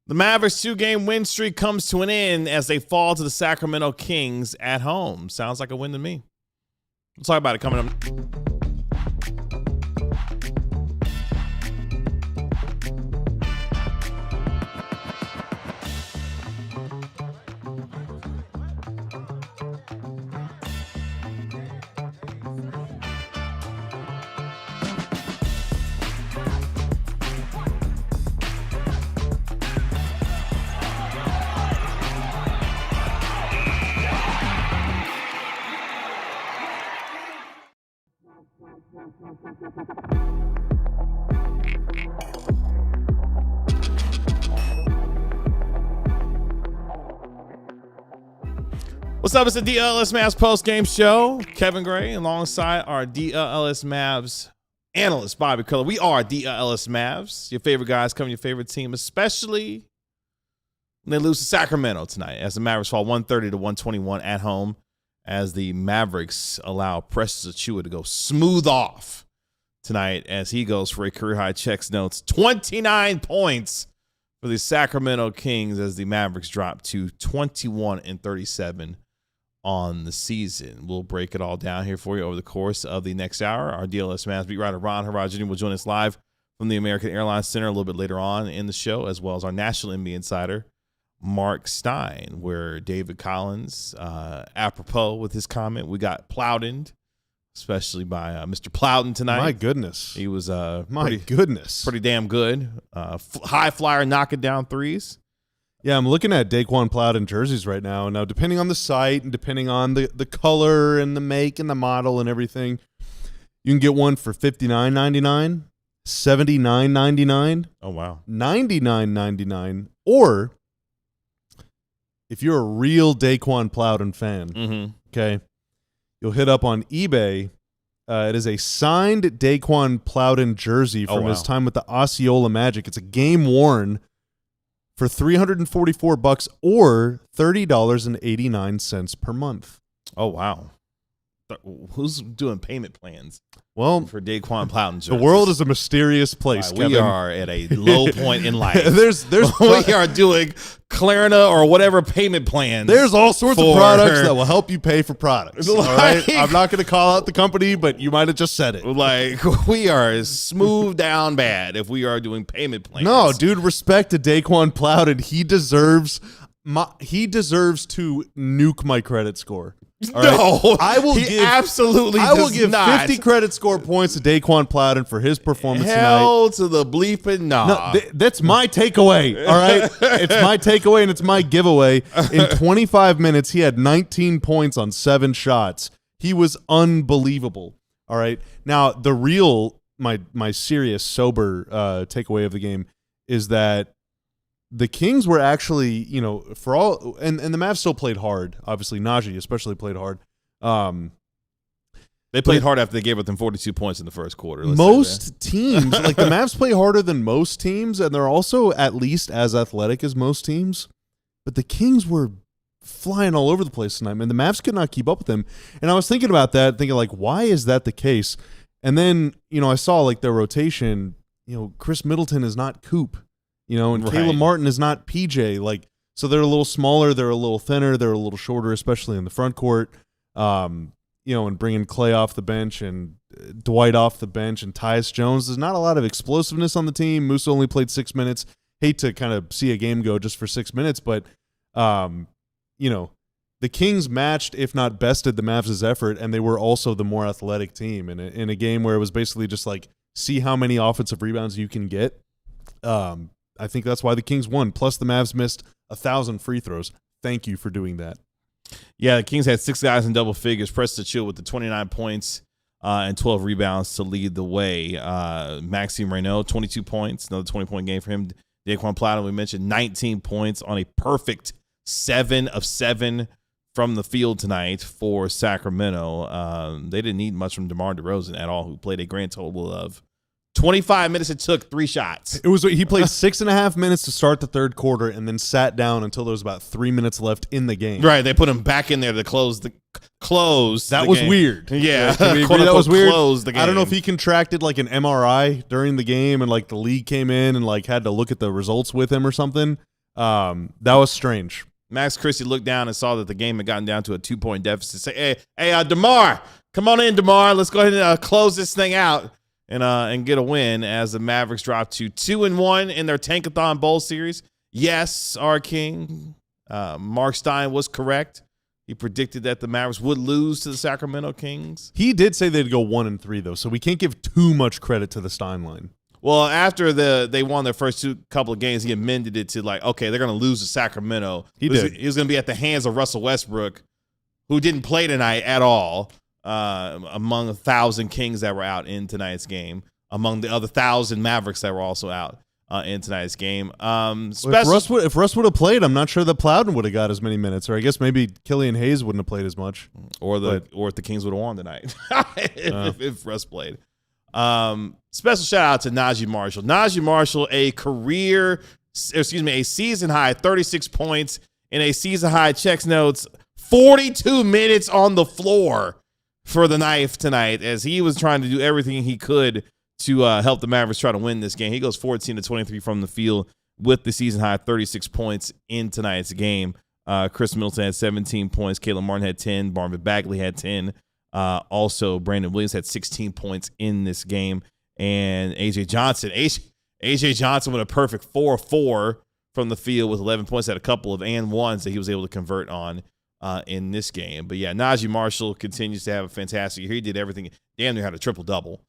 The Mavericks' 2-game win streak comes to an end as they fall to the Sacramento Kings at home. Sounds like a win to me. We'll talk about it coming up. What's up? It's the DLLS Mavs post-game show. Kevin Gray alongside our DLLS Mavs analyst, Bobby Culler. We are DLLS Mavs, your favorite guys covering your favorite team, especially when they lose to Sacramento tonight as the Mavericks fall 130 to 121 at home as the Mavericks allow Precious Achiuwa to go smooth off tonight as he goes for a career-high checks notes 29 points for the Sacramento Kings as the Mavericks drop to 21-37 on the season. We'll break it all down here for you over the course of the next hour. Our DLS Mavs beat writer Harrod Jr. will join us live from the American Airlines Center a little bit later on in the show, as well as our national NBA insider, Marc Stein, where David Collins, apropos with his comment, we got Plowdened, especially by Mr. Plowden tonight. My goodness. He was pretty damn good. High flyer, knocking down threes. Yeah, I'm looking at Daquan Plowden jerseys right now. Now, depending on the site and depending on the color and the make and the model and everything, you can get one for $59.99, $79.99. Oh, wow. $99.99. Or if you're a real Daquan Plowden fan, okay, you'll hit up on eBay. It is a signed Daquan Plowden jersey from his time with the Osceola Magic. It's a game worn for $344 or $30.89 per month. Oh, wow. Who's doing payment plans? Well, for Daquan Plowden jerseys? The world is a mysterious place, Kevin. We are at a low point in life. We are doing Klarna or whatever payment plans. There's all sorts of products that will help you pay for products. All right? I'm not going to call out the company, but you might have just said it. Like, we are smooth down bad if we are doing payment plans. No, dude, respect to Daquan Plowden. He deserves to nuke my credit score. All right? No, I will give not. 50 credit score points to Daquan Plowden for his performance Hell tonight. To the bleeping nah. No, that's my takeaway. All right, it's my takeaway and it's my giveaway. In 25 minutes, he had 19 points on 7 shots. He was unbelievable. All right, now the real my serious sober takeaway of the game is that the Kings were actually, for all, and the Mavs still played hard. Obviously, Naji especially played hard. They played hard after they gave up them 42 points in the first quarter. Most teams, like the Mavs play harder than most teams, and they're also at least as athletic as most teams. But the Kings were flying all over the place tonight, man. The Mavs could not keep up with them. And I was thinking about that, thinking like, why is that the case? And then, I saw like their rotation, Khris Middleton is not Coop. And Caleb Martin is not PJ. Like, so they're a little smaller, they're a little thinner, they're a little shorter, especially in the front court. And bringing Clay off the bench and Dwight off the bench and Tyus Jones. There's not a lot of explosiveness on the team. Musa only played 6 minutes. Hate to kind of see a game go just for 6 minutes, but the Kings matched, if not bested, the Mavs' effort, and they were also the more athletic team in a game where it was basically just like see how many offensive rebounds you can get. I think that's why the Kings won. Plus, the Mavs missed 1,000 free throws. Thank you for doing that. Yeah, the Kings had 6 guys in double figures. Precious Achiuwa with the 29 points and 12 rebounds to lead the way. Maxime Reynaud, 22 points, another 20-point game for him. Daquan Plowden, we mentioned, 19 points on a perfect 7 of 7 from the field tonight for Sacramento. They didn't need much from DeMar DeRozan at all, who played a grand total of 25 minutes. It took 3 shots. He played 6.5 minutes to start the third quarter and then sat down until there was about 3 minutes left in the game. Right. They put him back in there to close the That was game. Weird. Yeah. That was weird. Close the game. I don't know if he contracted like an MRI during the game and like the league came in and like had to look at the results with him or something. That was strange. Max Christie looked down and saw that the game had gotten down to a 2-point deficit. Say, hey, DeMar, come on in, DeMar. Let's go ahead and close this thing out and get a win as the Mavericks drop to 2-1 in their Tankathon Bowl series. Yes, our king, Marc Stein was correct. He predicted that the Mavericks would lose to the Sacramento Kings. He did say they'd go 1-3 though, so we can't give too much credit to the Stein line. Well, after they won their first couple of games, he amended it to like, okay, they're going to lose to Sacramento. He was going to be at the hands of Russell Westbrook, who didn't play tonight at all, among 1,000 Kings that were out in tonight's game, among the other 1,000 Mavericks that were also out in tonight's game. If Russ would have played, I'm not sure that Plowden would have got as many minutes, or I guess maybe Killian Hayes wouldn't have played as much. Or if the Kings would have won tonight if Russ played. Special shout out to Naji Marshall. Naji Marshall, a season high 36 points in a season high checks notes, 42 minutes on the floor for the Knife tonight as he was trying to do everything he could to help the Mavericks try to win this game. He goes 14-23 from the field with the season high 36 points in tonight's game. Khris Middleton had 17 points. Caleb Martin had 10. Marvin Bagley had 10. Also, Brandon Williams had 16 points in this game. And A.J. Johnson with a perfect 4-4 from the field with 11 points, had a couple of and ones that he was able to convert on in this game. But, yeah, Naji Marshall continues to have a fantastic year. He did everything. Damn near had a triple-double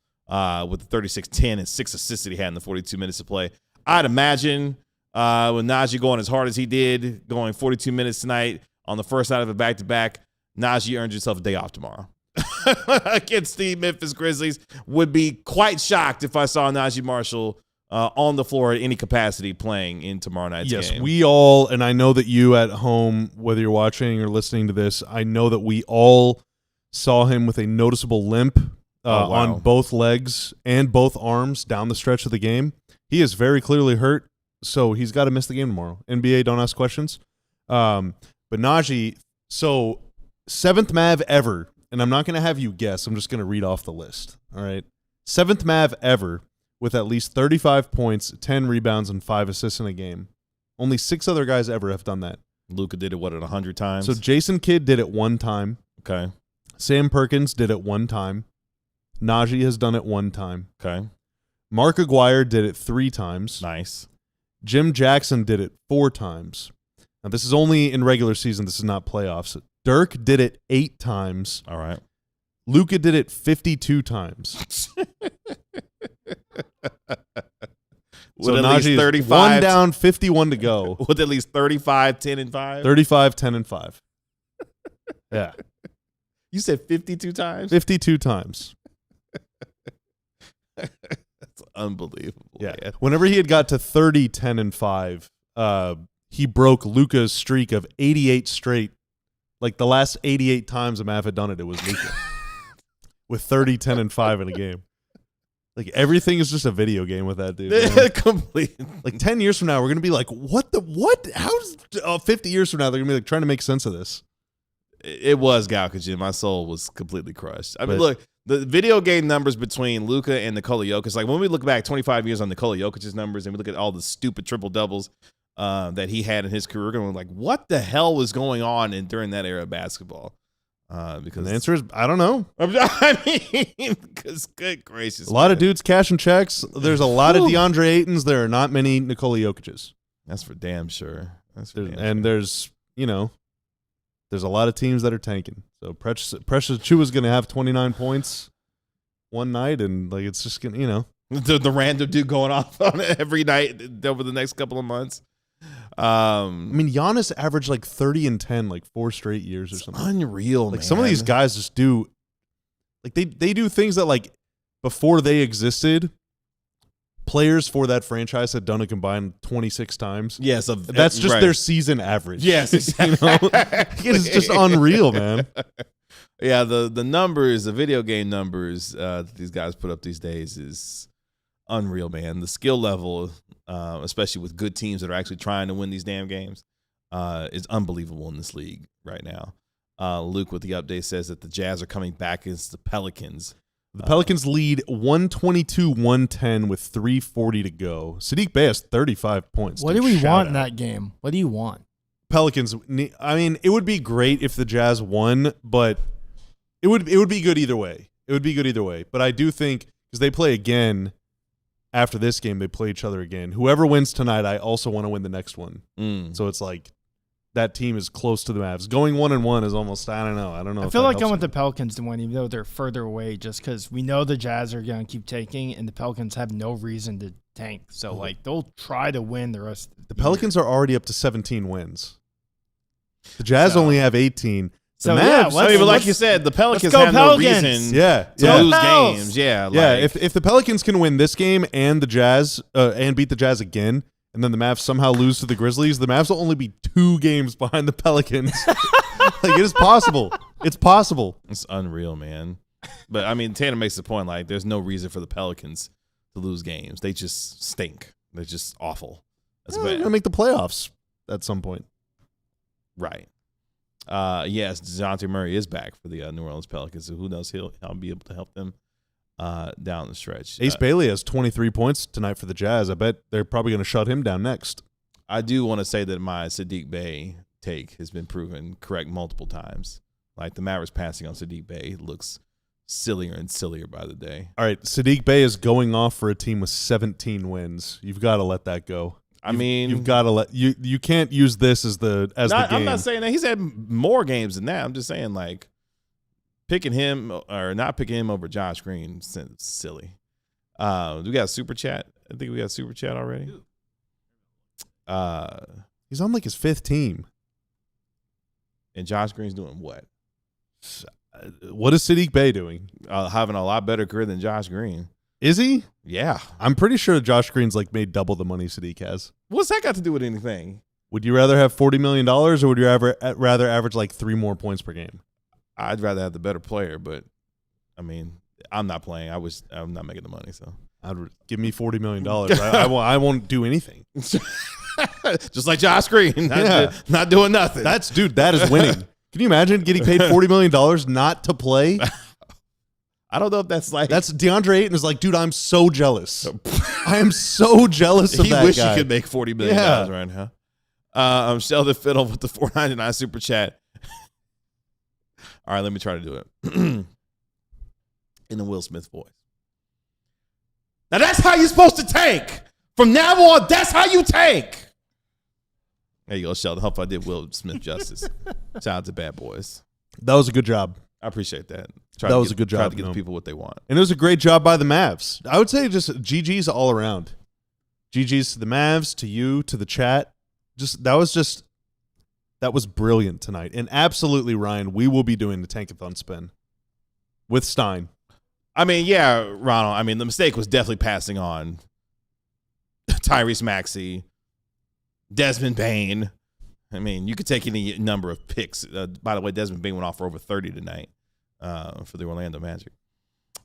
with the 36, 10, and 6 assists that he had in the 42 minutes of play. I'd imagine with Naji going as hard as he did, going 42 minutes tonight on the first night of a back-to-back, Naji earns himself a day off tomorrow. Against the Memphis Grizzlies. Would be quite shocked if I saw Naji Marshall on the floor at any capacity playing in tomorrow night's game. Yes, we all, and I know that you at home, whether you're watching or listening to this, I know that we all saw him with a noticeable limp on both legs and both arms down the stretch of the game. He is very clearly hurt, so he's got to miss the game tomorrow. NBA, don't ask questions. But Naji, so 7th Mav ever. And I'm not going to have you guess. I'm just going to read off the list. All right. 7th Mav ever with at least 35 points, 10 rebounds, and 5 assists in a game. Only 6 other guys ever have done that. Luka did it, 100 times? So Jason Kidd did it 1 time. Okay. Sam Perkins did it 1 time. Naji has done it 1 time. Okay. Mark Aguirre did it 3 times. Nice. Jim Jackson did it 4 times. Now, this is only in regular season. This is not playoffs. Dirk did it 8 times. All right. Luka did it 52 times. With at least 35. 1 down, 51 to go. With at least 35, 10, and 5? 35, 10, and 5. Yeah. You said 52 times? 52 times. That's unbelievable. Yeah. Man. Whenever he had got to 30, 10, and 5, he broke Luka's streak of 88 straight. Like the last 88 times a Mav had done it, it was Luka. With 30, 10, and 5 in a game. Like everything is just a video game with that dude. Complete. Like 10 years from now, we're going to be like, what? How's 50 years from now, they're going to be like trying to make sense of this. It was Gaukajin. My soul was completely crushed. I mean, look, the video game numbers between Luka and Nikola Jokic, like when we look back 25 years on Nikola Jokic's numbers and we look at all the stupid triple-doubles that he had in his career, we're going to be like, what the hell was going on during that era of basketball? Because the answer is, I don't know. I mean, because good gracious. A lot of dudes cashing checks. There's a lot of DeAndre Aytons. There are not many Nikola Jokic's. That's for damn sure. There's, there's a lot of teams that are tanking. So Precious Achiuwa is going to have 29 points one night, and like it's just going to, the random dude going off on it every night over the next couple of months. I mean, Giannis averaged like 30 and 10 like 4 straight years or something. Unreal, like man. Some of these guys just do, like they do things that like before they existed, players for that franchise had done a combined 26 times. Yes, that's just their season average. Yes, exactly. It's just unreal, man. Yeah, the numbers, the video game numbers that these guys put up these days is unreal, man. The skill level, especially with good teams that are actually trying to win these damn games, is unbelievable in this league right now. Luke with the update says that the Jazz are coming back against the Pelicans The Pelicans lead 122-110 with 3:40 to go. Sadiq Bey has 35 points. What do we want in that game? What do you want? Pelicans. I mean, it would be great if the Jazz won, but it would be good either way. It would be good either way. But I do think because they play again after this game, they play each other again. Whoever wins tonight, I also want to win the next one. So it's like that team is close to the Mavs. Going 1-1 is almost, I don't know. I feel like I want the Pelicans to win, even though they're further away, just because we know the Jazz are going to keep taking, and the Pelicans have no reason to tank. So, like, they'll try to win the rest of the Pelicans are already up to 17 wins. The Jazz only have 18. The Mavs, but like you said, the Pelicans have no reason to lose games. If the Pelicans can win this game and the Jazz and beat the Jazz again, and then the Mavs somehow lose to the Grizzlies, the Mavs will only be 2 games behind the Pelicans. Like, it is possible. It's possible. It's unreal, man. But, I mean, Tanner makes the point, like, there's no reason for the Pelicans to lose games. They just stink. They're just awful. That's bad. They're going to make the playoffs at some point. Right. Yes, DeJounte Murray is back for the New Orleans Pelicans, so who knows, I'll be able to help them down the stretch. Ace Bailey has 23 points tonight for the Jazz. I bet they're probably going to shut him down next. I do want to say that my Sadiq Bey take has been proven correct multiple times. Like, the Mavericks passing on Sadiq Bey looks sillier and sillier by the day. All right, Sadiq Bey is going off for a team with 17 wins. You've got to let that go. You've got to let you can't use this as the game. I'm not saying that he's had more games than that. I'm just saying, like, picking him or not picking him over Josh Green is silly. We got Super Chat. I think we got Super Chat already. He's on like his 5th team. And Josh Green's doing what? What is Sadiq Bey doing? Having a lot better career than Josh Green. Is he? Yeah. I'm pretty sure Josh Green's like made double the money Sadiq has. What's that got to do with anything? Would you rather have $40 million or would you rather average like 3 more points per game? I'd rather have the better player, but I mean, I'm not playing. I'm not making the money, so give me $40 million. I won't do anything. Just like Josh Green, not doing nothing. That is winning. Can you imagine getting paid $40 million not to play? I don't know if that's like... That's DeAndre Ayton is like, dude, I'm so jealous. I am so jealous of that guy. He wish he could make $40 million right now. Sheldon Fiddle with the $4.99 Super Chat. All right, let me try to do it. In the Will Smith voice. Now that's how you're supposed to tank. From now on, that's how you tank. There you go, Sheldon. Hope I did Will Smith justice. Shout out to Bad Boys. That was a good job. I appreciate that. That was a good job. Try to get the people what they want. And it was a great job by the Mavs. I would say just GG's all around. GG's to the Mavs, to you, to the chat. That was brilliant tonight. And absolutely, Ryan, we will be doing the Tankathon spin with Stein. I mean, yeah, Ronald. I mean, the mistake was definitely passing on Tyrese Maxey, Desmond Bane. I mean, you could take any number of picks. By the way, Desmond Bane went off for over 30 tonight for the Orlando Magic.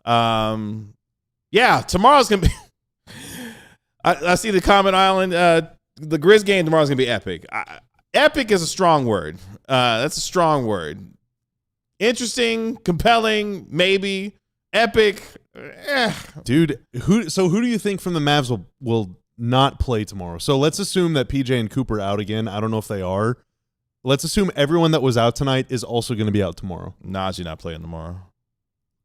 Yeah, tomorrow's going to be – I see the comment island. The Grizz game tomorrow's going to be epic. Epic is a strong word. That's a strong word. Interesting, compelling, maybe. Epic. Dude, who do you think from the Mavs will not play tomorrow? So let's assume that PJ and Cooper are out again. I don't know if they are. Let's assume everyone that was out tonight is also going to be out tomorrow. Naji not playing tomorrow.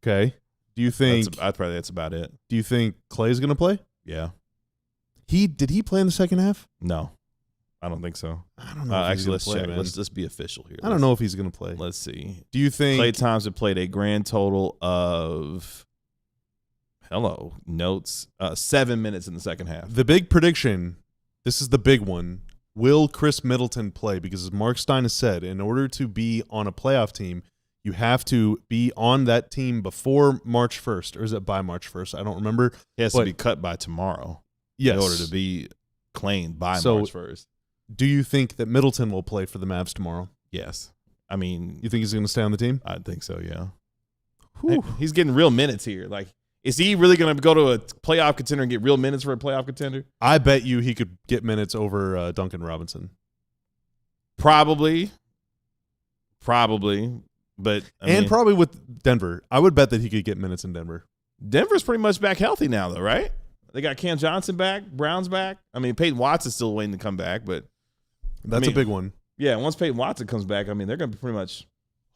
Okay. Do you think that's about it. Do you think Clay's going to play? Yeah. Did he play in the second half? No. I don't think so. I don't know. Actually, let's check. Let's be official here. I don't know if he's going to play. Let's see. Do you think Klay Thompson played a grand total of 7 minutes in the second half? The big prediction, this is the big one. Will Khris Middleton play? Because as Marc Stein has said, in order to be on a playoff team, you have to be on that team before March 1st. Or is it by March 1st? I don't remember. He has to be cut by tomorrow. Yes. In order to be claimed by March 1st. Do you think that Middleton will play for the Mavs tomorrow? Yes. I mean, you think he's going to stay on the team? I think so, yeah. He's getting real minutes here. Like, is he really going to go to a playoff contender and get real minutes for a playoff contender? I bet you he could get minutes over Duncan Robinson. Probably. But probably with Denver. I would bet that he could get minutes in Denver. Denver's pretty much back healthy now, though, right? They got Cam Johnson back, Brown's back. I mean, Peyton Watson's still waiting to come back, but That's a big one. Yeah, once Peyton Watson comes back, I mean, they're going to be pretty much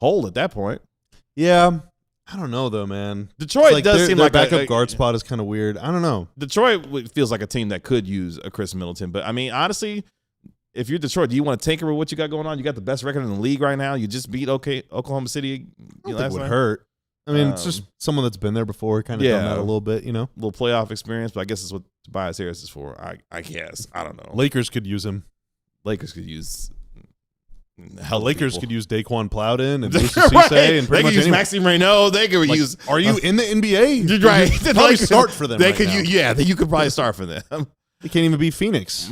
whole at that point. Yeah. I don't know, though, man. Detroit does seem their like backup guard spot is kind of weird. I don't know. Detroit feels like a team that could use a Khris Middleton. But, I mean, honestly, if you're Detroit, do you want to tinker with what you got going on? You got the best record in the league right now. You just beat Oklahoma City. I don't think it would hurt. I mean, it's just someone that's been there before, kind of done that a little bit, you know? A little playoff experience, but I guess it's what Tobias Harris is for. I guess. I don't know. Lakers could use him. Lakers could use Lakers could use Daquan Plowden and Luis right. Cisse and pretty they could use Maxime Reynaud. They could use. Are you in the NBA? You're right. You probably start for them. They right could. now. You could probably start for them. They can't even beat Phoenix.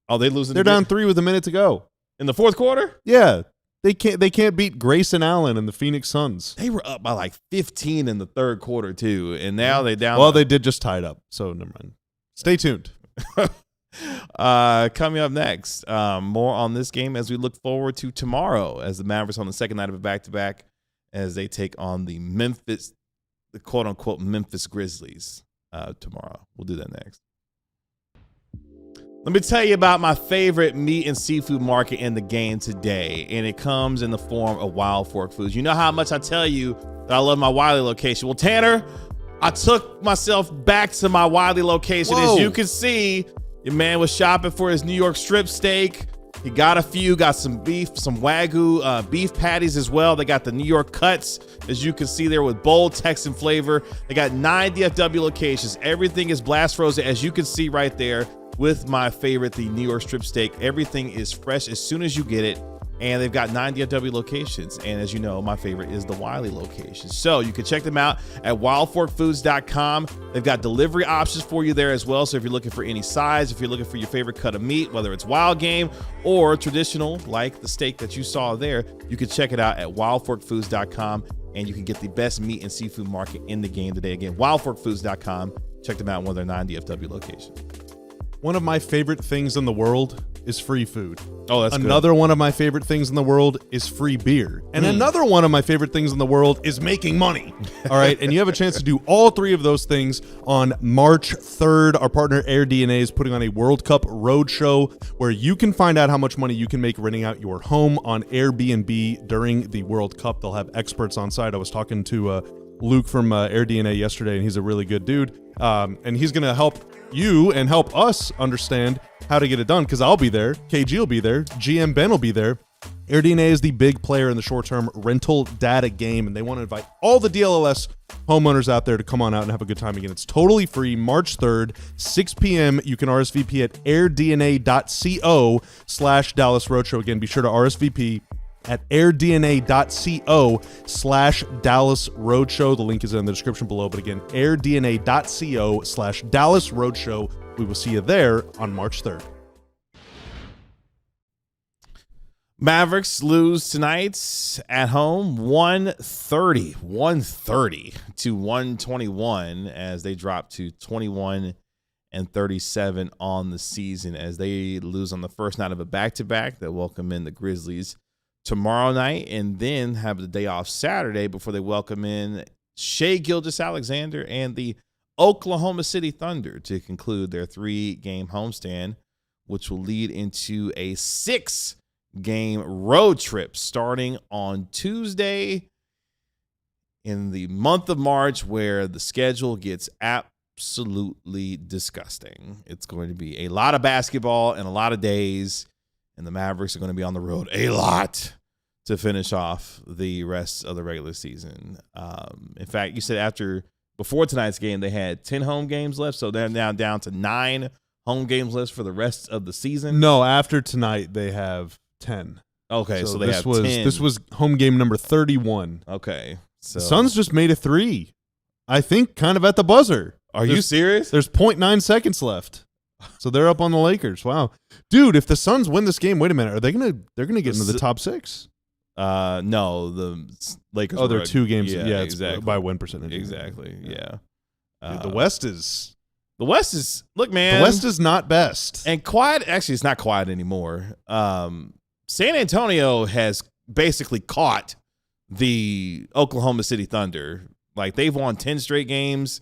Oh, they losing. They're down 3 with a minute to go in the fourth quarter. Yeah, they can't beat Grayson Allen and the Phoenix Suns. They were up by like 15 in the third quarter too, and now they down. Well, they did just tie it up, so never mind. Stay tuned. Coming up next, more on this game as we look forward to tomorrow as the Mavericks on the second night of a back-to-back as they take on the quote-unquote Memphis Grizzlies tomorrow. We'll do that next. Let me tell you about my favorite meat and seafood market in the game today, and it comes in the form of Wild Fork Foods. You know how much I tell you that I love my Wiley location. Well, Tanner, I took myself back to my Wiley location. Whoa. As you can see, your man was shopping for his New York strip steak. He got some beef, some Wagyu beef patties as well. They got the New York cuts, as you can see there, with bold Texan flavor. They got 9 DFW locations. Everything is blast frozen, as you can see right there with my favorite, the New York strip steak. Everything is fresh as soon as you get it. And they've got 9 DFW locations. And as you know, my favorite is the Wiley location. So you can check them out at wildforkfoods.com. They've got delivery options for you there as well. So if you're looking for any size, if you're looking for your favorite cut of meat, whether it's wild game or traditional, like the steak that you saw there, you can check it out at wildforkfoods.com. And you can get the best meat and seafood market in the game today. Again, wildforkfoods.com. Check them out in one of their 9 DFW locations. One of my favorite things in the world is free food. Oh, that's another one of my favorite things in the world is free beer. And another one of my favorite things in the world is making money. All right. And you have a chance to do all 3 of those things on March 3rd. Our partner AirDNA is putting on a World Cup roadshow where you can find out how much money you can make renting out your home on Airbnb during the World Cup. They'll have experts on site. I was talking to Luke from AirDNA yesterday, and he's a really good dude. And he's going to help you and help us understand how to get it done, because I'll be there, KG will be there, GM Ben will be there. AirDNA is the big player in the short-term rental data game, and they want to invite all the DLLS homeowners out there to come on out and have a good time again. It's totally free, March 3rd, 6 p.m. You can RSVP at airdna.co/Dallas Roadshow. Again, be sure to RSVP at airdna.co/Dallas Roadshow. The link is in the description below. But again, airdna.co/Dallas Roadshow. We will see you there on March 3rd. Mavericks lose tonight at home 130 to 121 as they drop to 21-37 on the season as they lose on the first night of a back-to-back that welcome in the Grizzlies tomorrow night and then have the day off Saturday before they welcome in Shai Gilgeous-Alexander and the Oklahoma City Thunder to conclude their 3-game homestand, which will lead into a 6-game road trip starting on Tuesday in the month of March, where the schedule gets absolutely disgusting. It's going to be a lot of basketball and a lot of days, and the Mavericks are going to be on the road a lot to finish off the rest of the regular season. In fact, you said before tonight's game, they had 10 home games left, so they're now down to 9 home games left for the rest of the season. No, after tonight, they have 10. Okay, so they have 10. This was home game number 31. Okay. So the Suns just made a 3. I think kind of at the buzzer. You serious? There's 0.9 seconds left. So they're up on the Lakers. Wow. Dude, if the Suns win this game, wait a minute, they're gonna get into the top 6? No, the Lakers. They're 2 games. Yeah, exactly. By win percentage. Exactly. Yeah. Dude, the West is. Look, man. The West is not best. And quiet. Actually, it's not quiet anymore. San Antonio has basically caught the Oklahoma City Thunder. Like, they've won 10 straight games,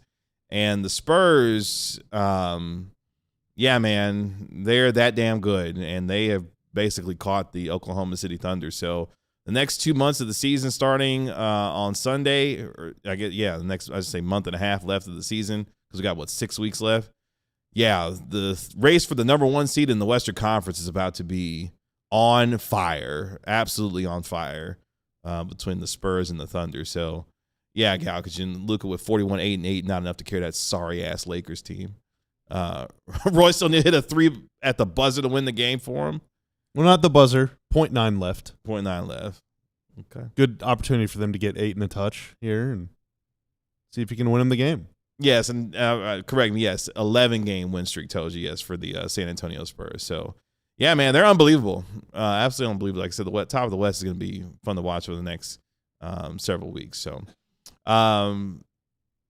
and the Spurs, yeah, man, they're that damn good, and they have basically caught the Oklahoma City Thunder. So the next 2 months of the season starting on Sunday, or the next, I should say, month and a half left of the season, because we got, 6 weeks left? Yeah, the race for the number 1 seed in the Western Conference is about to be on fire, absolutely on fire, between the Spurs and the Thunder. So, yeah, Gal, because Luka with 41-8-8, not enough to carry that sorry-ass Lakers team. Royce still need to hit a 3 at the buzzer to win the game for him. Well, not the buzzer. 0.9 left. 0.9 left. Okay. Good opportunity for them to get 8 in a touch here and see if you can win them the game. Yes, and correct me, yes, 11-game win streak tells you, yes, for the San Antonio Spurs. So, yeah, man, they're unbelievable. Absolutely unbelievable. Like I said, the top of the West is going to be fun to watch for the next several weeks. So, Naji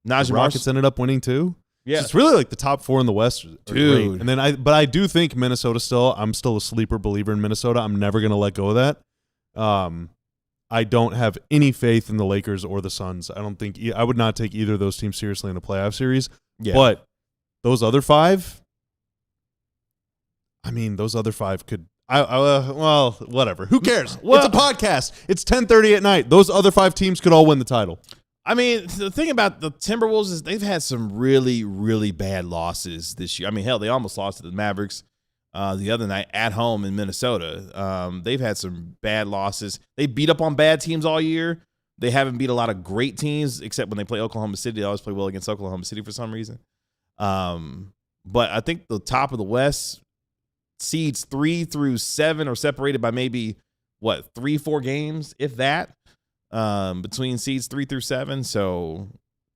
Rockets Marshall ended up winning too. Yeah, so it's really like the top 4 in the West are dude. Great. And then I do think Minnesota I'm still a sleeper believer in Minnesota. I'm never going to let go of that. I don't have any faith in the Lakers or the Suns. I would not take either of those teams seriously in a playoff series. Yeah. But those other 5, those other 5 could. Well, whatever. Who cares? Well, it's a podcast. It's 10:30 at night. Those other 5 teams could all win the title. I mean, the thing about the Timberwolves is they've had some really, really bad losses this year. I mean, hell, they almost lost to the Mavericks the other night at home in Minnesota. They've had some bad losses. They beat up on bad teams all year. They haven't beat a lot of great teams, except when they play Oklahoma City. They always play well against Oklahoma City for some reason. But I think the top of the West, seeds 3 through 7 are separated by maybe, 3-4 games, if that. Between seeds 3 through 7. So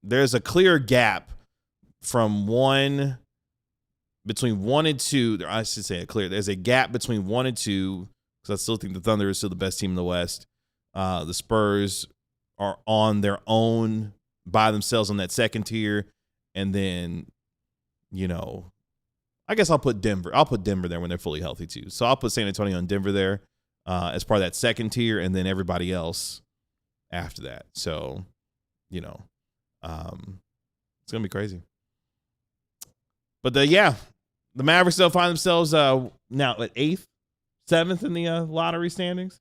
there's a clear gap from between 1 and 2. I should say there's a gap between 1 and 2, because I still think the Thunder is still the best team in the West. The Spurs are on their own by themselves on that second tier. And then, I guess I'll put Denver. I'll put Denver there when they're fully healthy too. So I'll put San Antonio and Denver there as part of that second tier, and then everybody else after that. So, it's going to be crazy. But the Mavericks still find themselves now at 8th, 7th in the lottery standings.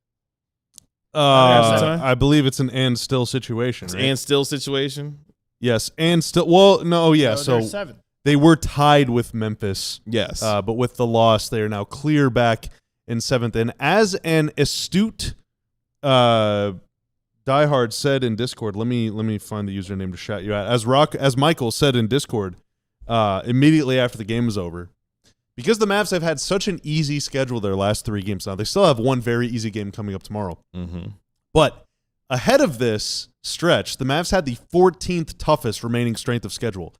I believe it's an and still situation. It's right? and still situation. Yes, and still. Well, no, yeah. So 7th. They were tied with Memphis. Yes, but with the loss, they are now clear back in 7th. And as an astute diehard said in Discord, let me find the username to shout you out. As Michael said in Discord, immediately after the game was over, because the Mavs have had such an easy schedule their last 3 games now. They still have one very easy game coming up tomorrow. Mm-hmm. But ahead of this stretch, the Mavs had the 14th toughest remaining strength of schedule.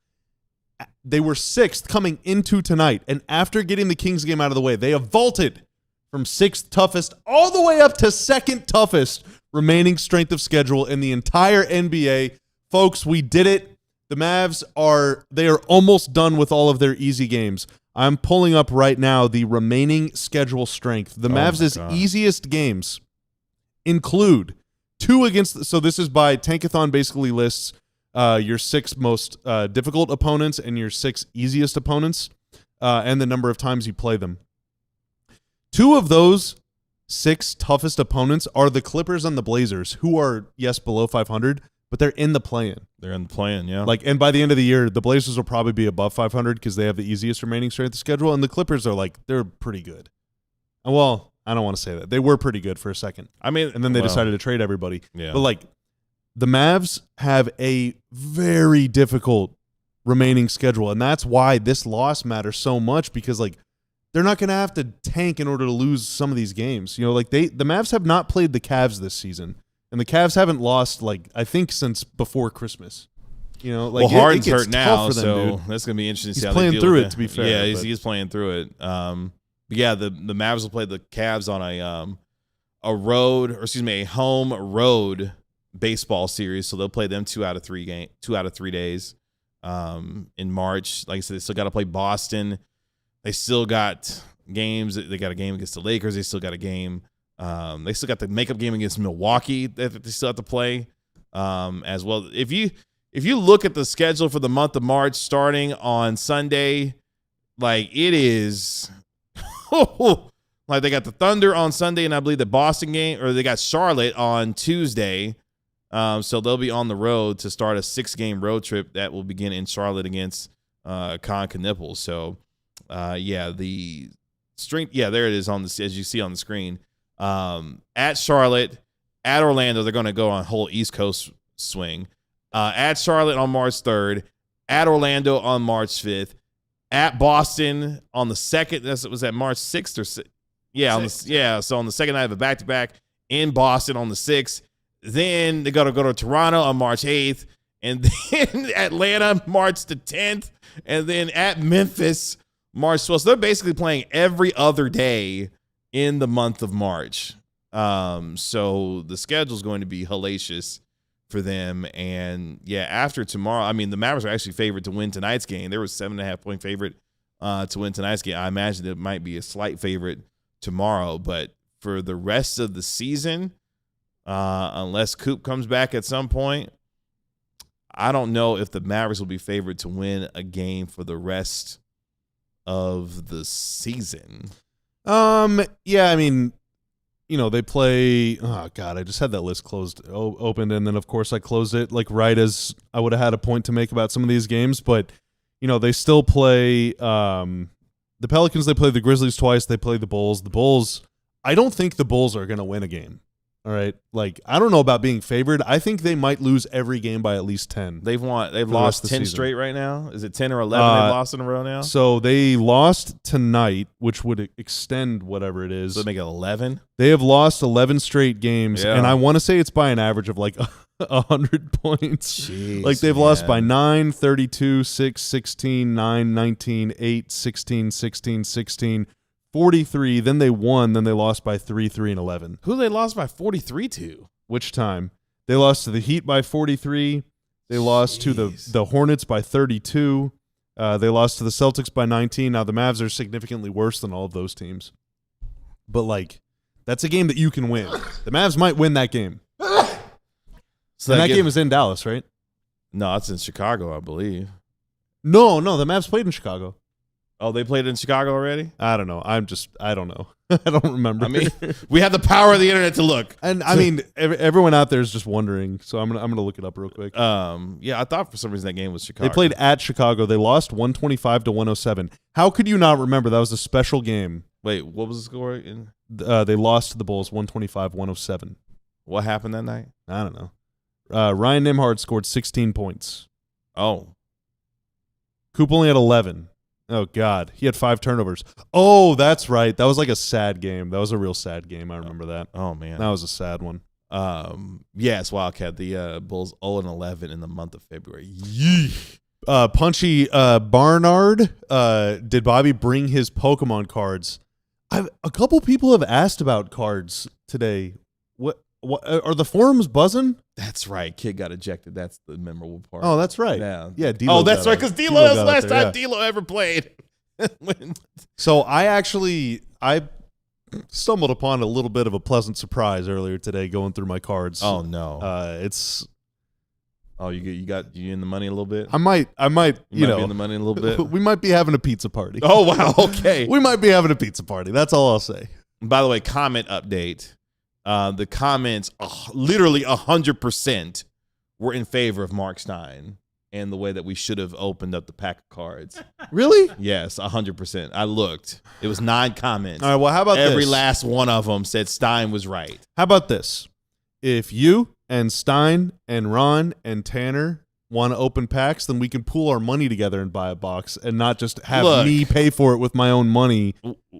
They were 6th coming into tonight, and after getting the Kings game out of the way, they have vaulted from 6th toughest all the way up to 2nd toughest remaining strength of schedule in the entire NBA. Folks, we did it. The Mavs are almost done with all of their easy games. I'm pulling up right now the remaining schedule strength. The Mavs' easiest games include 2 against, so this is by Tankathon, basically lists your 6 most difficult opponents and your 6 easiest opponents and the number of times you play them. 2 of those 6 toughest opponents are the Clippers and the Blazers, who are, yes, below 500, but they're in the play-in. They're in the play-in, yeah. And by the end of the year, the Blazers will probably be above 500 because they have the easiest remaining strength of schedule, and the Clippers are they're pretty good. Well, I don't want to say that. They were pretty good for a second. And then they decided to trade everybody. Yeah. But the Mavs have a very difficult remaining schedule, and that's why this loss matters so much, because they're not going to have to tank in order to lose some of these games. The Mavs have not played the Cavs this season, and the Cavs haven't lost I think since before Christmas. Harden's hurt now, for them, so dude. that's going to be interesting to see He's how playing they deal through with it, to be fair. Yeah, he's playing through it. But yeah, the Mavs will play the Cavs on a home road baseball series, so they'll play them 2 out of 3 days in March. Like I said, they still got to play Boston. They still got games. They got a game against the Lakers. They still got a game. They still got the makeup game against Milwaukee that they still have to play as well. If you if you look at the schedule for the month of March starting on Sunday, like it is like they got the Thunder on Sunday, and I believe the Boston game, or they got Charlotte on Tuesday. So they'll be on the road to start a 6-game road trip that will begin in Charlotte against Conca-Nipple. So the strength, there it is on the, as you see on the screen. At Charlotte, at Orlando, they're going to go on a whole East Coast swing. At Charlotte on March 3rd, at Orlando on March 5th, at Boston on the 2nd. Was that March 6th or 6th? Yeah, so on the second night of a back-to-back in Boston on the 6th. Then they got to go to Toronto on March 8th, and then Atlanta March the 10th, and then at Memphis March 12th. So they're basically playing every other day in the month of March. So the schedule is going to be hellacious for them. And after tomorrow, I mean, the Mavericks are actually favored to win tonight's game. They were 7.5-point favorite to win tonight's game. I imagine it might be a slight favorite tomorrow, but for the rest of the season, unless Coop comes back at some point, I don't know if the Mavericks will be favored to win a game for the rest of the season. I mean, they play. Oh God, I just had that list opened, and then of course I closed it like right as I would have had a point to make about some of these games. But they still play the Pelicans. They play the Grizzlies twice. They play the Bulls. The Bulls. I don't think the Bulls are going to win a game. All right, like I don't know about being favored. I think they might lose every game by at least 10. They've lost 10 straight right now. Is it 10 or 11 they've lost in a row now? So they lost tonight, which would extend whatever it is. So they make it 11? They have lost 11 straight games, and I want to say it's by an average of like 100 points. Jeez, like they've lost by 9, 32, 6, 16, 9, 19, 8, 16, 16, 16, 43, then they won, then they lost by 3, 3, and 11. Who they lost by 43 to? Which time? They lost to the Heat by 43. They lost to the Hornets by 32. They lost to the Celtics by 19. Now, the Mavs are significantly worse than all of those teams. But, like, that's a game that you can win. The Mavs might win that game. So that game is in Dallas, right? No, it's in Chicago, I believe. No, the Mavs played in Chicago. Oh, they played in Chicago already? I don't know. I don't know. I don't remember. I mean, we have the power of the internet to look. And I mean, everyone out there is just wondering, so I'm gonna look it up real quick. I thought for some reason that game was Chicago. They played at Chicago. They lost 125 to 107. How could you not remember? That was a special game. Wait, what was the score? They lost to the Bulls 125-107. What happened that night? I don't know. Ryan Nembhard scored 16 points. Oh. Coop only had 11. Oh, God. He had 5 turnovers. Oh, that's right. That was like a sad game. That was a real sad game. I remember that. Oh, man. That was a sad one. Yes, Wildcat. The Bulls 0-11 in the month of February. Punchy Barnard, did Bobby bring his Pokemon cards? A couple people have asked about cards today. What are the forums buzzing? That's right. Kid got ejected. That's the memorable part. Oh, that's right. Yeah. D-Lo that's right. Because D-Lo is the last time D-Lo ever played. So I stumbled upon a little bit of a pleasant surprise earlier today going through my cards. Oh no. It's. Oh, you in the money a little bit? I might. You know, be in the money a little bit. We might be having a pizza party. Oh wow. Okay. We might be having a pizza party. That's all I'll say. By the way, comment update. The comments, literally 100%, were in favor of Marc Stein and the way that we should have opened up the pack of cards. Really? Yes, 100%. I looked. It was 9 comments. All right. Well, how about every this? last one of them said Stein was right. How about this? If you and Stein and Ron and Tanner want to open packs, then we can pool our money together and buy a box and not just have me pay for it with my own money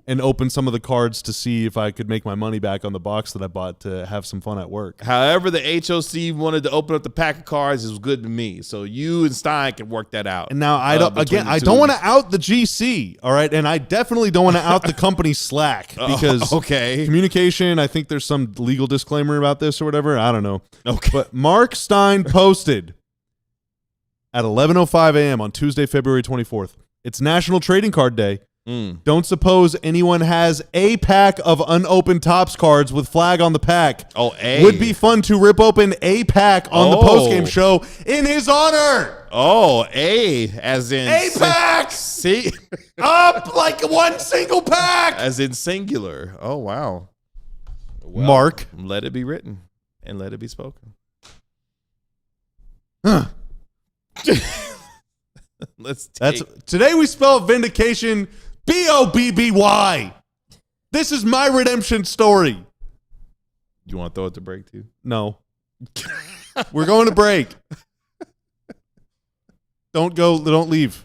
and open some of the cards to see if I could make my money back on the box that I bought to have some fun at work. However the HOC wanted to open up the pack of cards, it was good to me. So you and Stein can work that out. And now I don't want to out the GC, all right? And I definitely don't want to out the company Slack because communication, I think there's some legal disclaimer about this or whatever. I don't know. Okay. But Marc Stein posted at 11:05 a.m. on Tuesday, February 24th. It's National Trading Card Day. Don't suppose anyone has a pack of unopened Topps cards with Flagg on the pack. Oh, A. Would be fun to rip open a pack on the postgame show in his honor. Oh, A as in A pack. See, Up like one single pack. as in singular. Oh wow. Well, Mark. let it be written and let it be spoken. Huh. Today we spell vindication Bobby. This is my redemption story. You want to throw it to break too? No. We're going to break. Don't leave.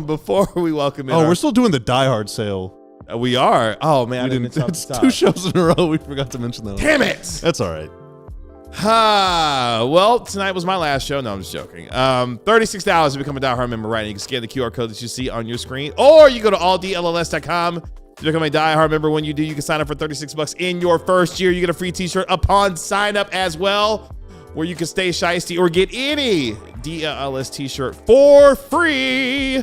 Before we welcome in, we're still doing the Die Hard sale. we are. Oh man, I didn't mention It's off the 2 top. shows in a row. We forgot to mention that. Damn it! That's all right. Well, tonight was my last show. No, I'm just joking. $36 to become a diehard member right now. You can scan the QR code that you see on your screen, or you go to alldlls.com to become a diehard member. When you do, you can sign up for $36 in your first year. You get a free t-shirt upon sign up as well, where you can stay shiesty or get any DLLS t-shirt for free.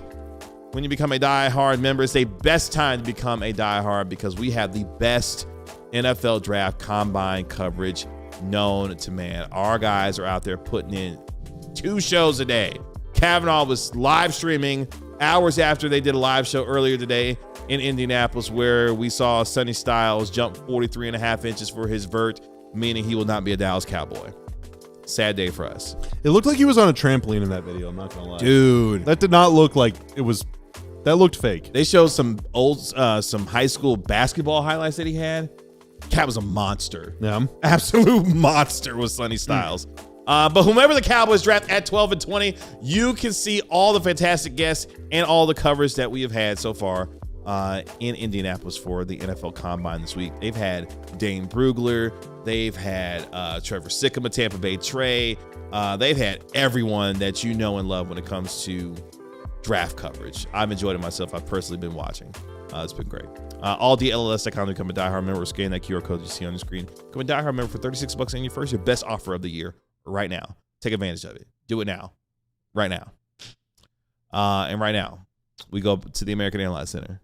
When you become a diehard member, it's the best time to become a diehard because we have the best NFL draft combine coverage known to man. Our guys are out there putting in 2 shows a day. Kavanaugh was live streaming hours after they did a live show earlier today in Indianapolis, where we saw Sonny Styles jump 43.5 inches for his vert, meaning he will not be a Dallas Cowboy. Sad day for us. It looked like he was on a trampoline in that video. I'm not gonna lie, Dude, That did not look like it was. That looked fake. they showed some some high school basketball highlights that he had. Cat was a monster. Yeah. Absolute monster was Sonny Styles. But whomever the Cowboys draft at 12 and 20, you can see all the fantastic guests and all the coverage that we have had so far in Indianapolis for the NFL Combine this week. They've had Dane Brugler. They've had Trevor Sikkema, Tampa Bay Trey. They've had everyone that you know and love when it comes to draft coverage. I've enjoyed it myself. I've personally been watching. It's been great. AllDLLS.com to become a diehard member. Scan that QR code you see on the screen. Become a diehard member for $36 in your first year. Best offer of the year right now. Take advantage of it. Do it now. Right now. And right now, we go to the American Airlines Center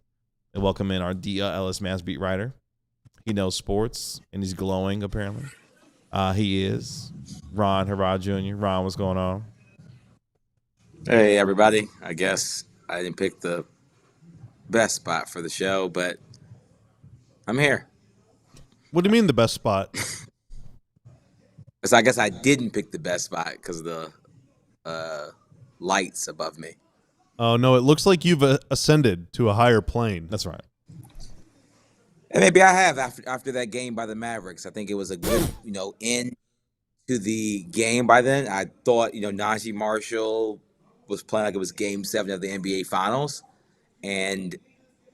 and welcome in our DLLS Mavs beat writer. He knows sports, and he's glowing, apparently. He is Harrod Jr. Ron, what's going on? Hey, everybody. I guess I didn't pick the best spot for the show, but I'm here. What do you mean the best spot? So I guess I didn't pick the best spot because of the lights above me. Oh no, it looks like you've ascended to a higher plane. That's right. And maybe I have after that game by the Mavericks. I think it was a good, end to the game by then. I thought, Naji Marshall was playing like it was Game 7 of the NBA Finals. And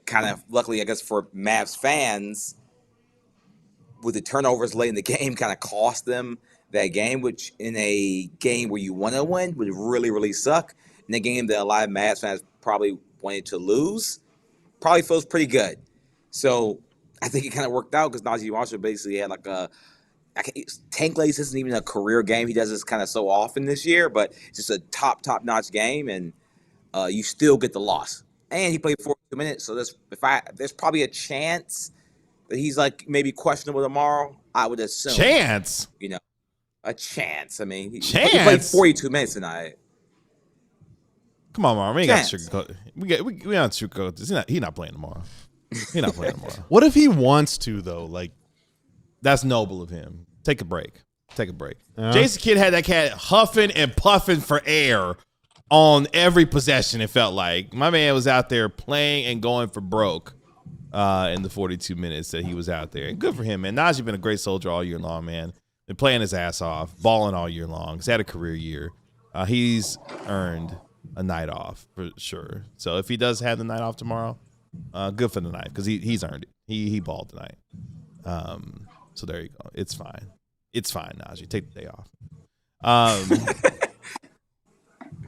kind of luckily, I guess, for Mavs fans, with the turnovers late in the game, kind of cost them that game, which in a game where you want to win would really, really suck. In a game that a lot of Mavs fans probably wanted to lose, probably feels pretty good. So I think it kind of worked out because Naji Marshall basically had like Tank Lace isn't even a career game. He does this kind of so often this year, but it's just a top-notch game, and you still get the loss. And he played 42 minutes, so there's probably a chance that he's like maybe questionable tomorrow. I would assume. Chance? A chance. I mean, he Chance? played 42 minutes tonight. Come on, Mark. We ain't got to Chance. sugarcoat. We don't sugarcoat this. He's not playing tomorrow. He's not playing tomorrow. What if he wants to though? Like, That's noble of him. Take a break. Yeah. Jason Kidd had that cat huffing and puffing for air on every possession, it felt like. My man was out there playing and going for broke in the 42 minutes that he was out there. And good for him, man. Naji been a great soldier all year long, man. Been playing his ass off, balling all year long. He's had a career year. He's earned a night off for sure. So if he does have the night off tomorrow, good for the night because he's earned it. He balled tonight. So there you go. It's fine. It's fine, Naji. Take the day off.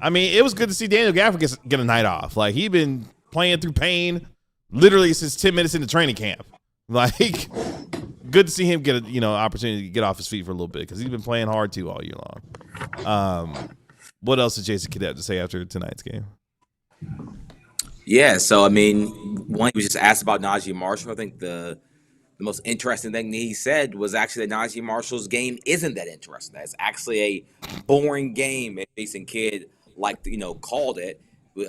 I mean, it was good to see Daniel Gafford get a night off. Like, he'd been playing through pain literally since 10 minutes into training camp. Like, good to see him get a opportunity to get off his feet for a little bit because he's been playing hard too all year long. What else did Jason Kidd have to say after tonight's game? Yeah, so I mean, one, he was just asked about Naji Marshall. I think the most interesting thing that he said was actually that Naji Marshall's game isn't that interesting. That's actually a boring game. As Jason Kidd called it.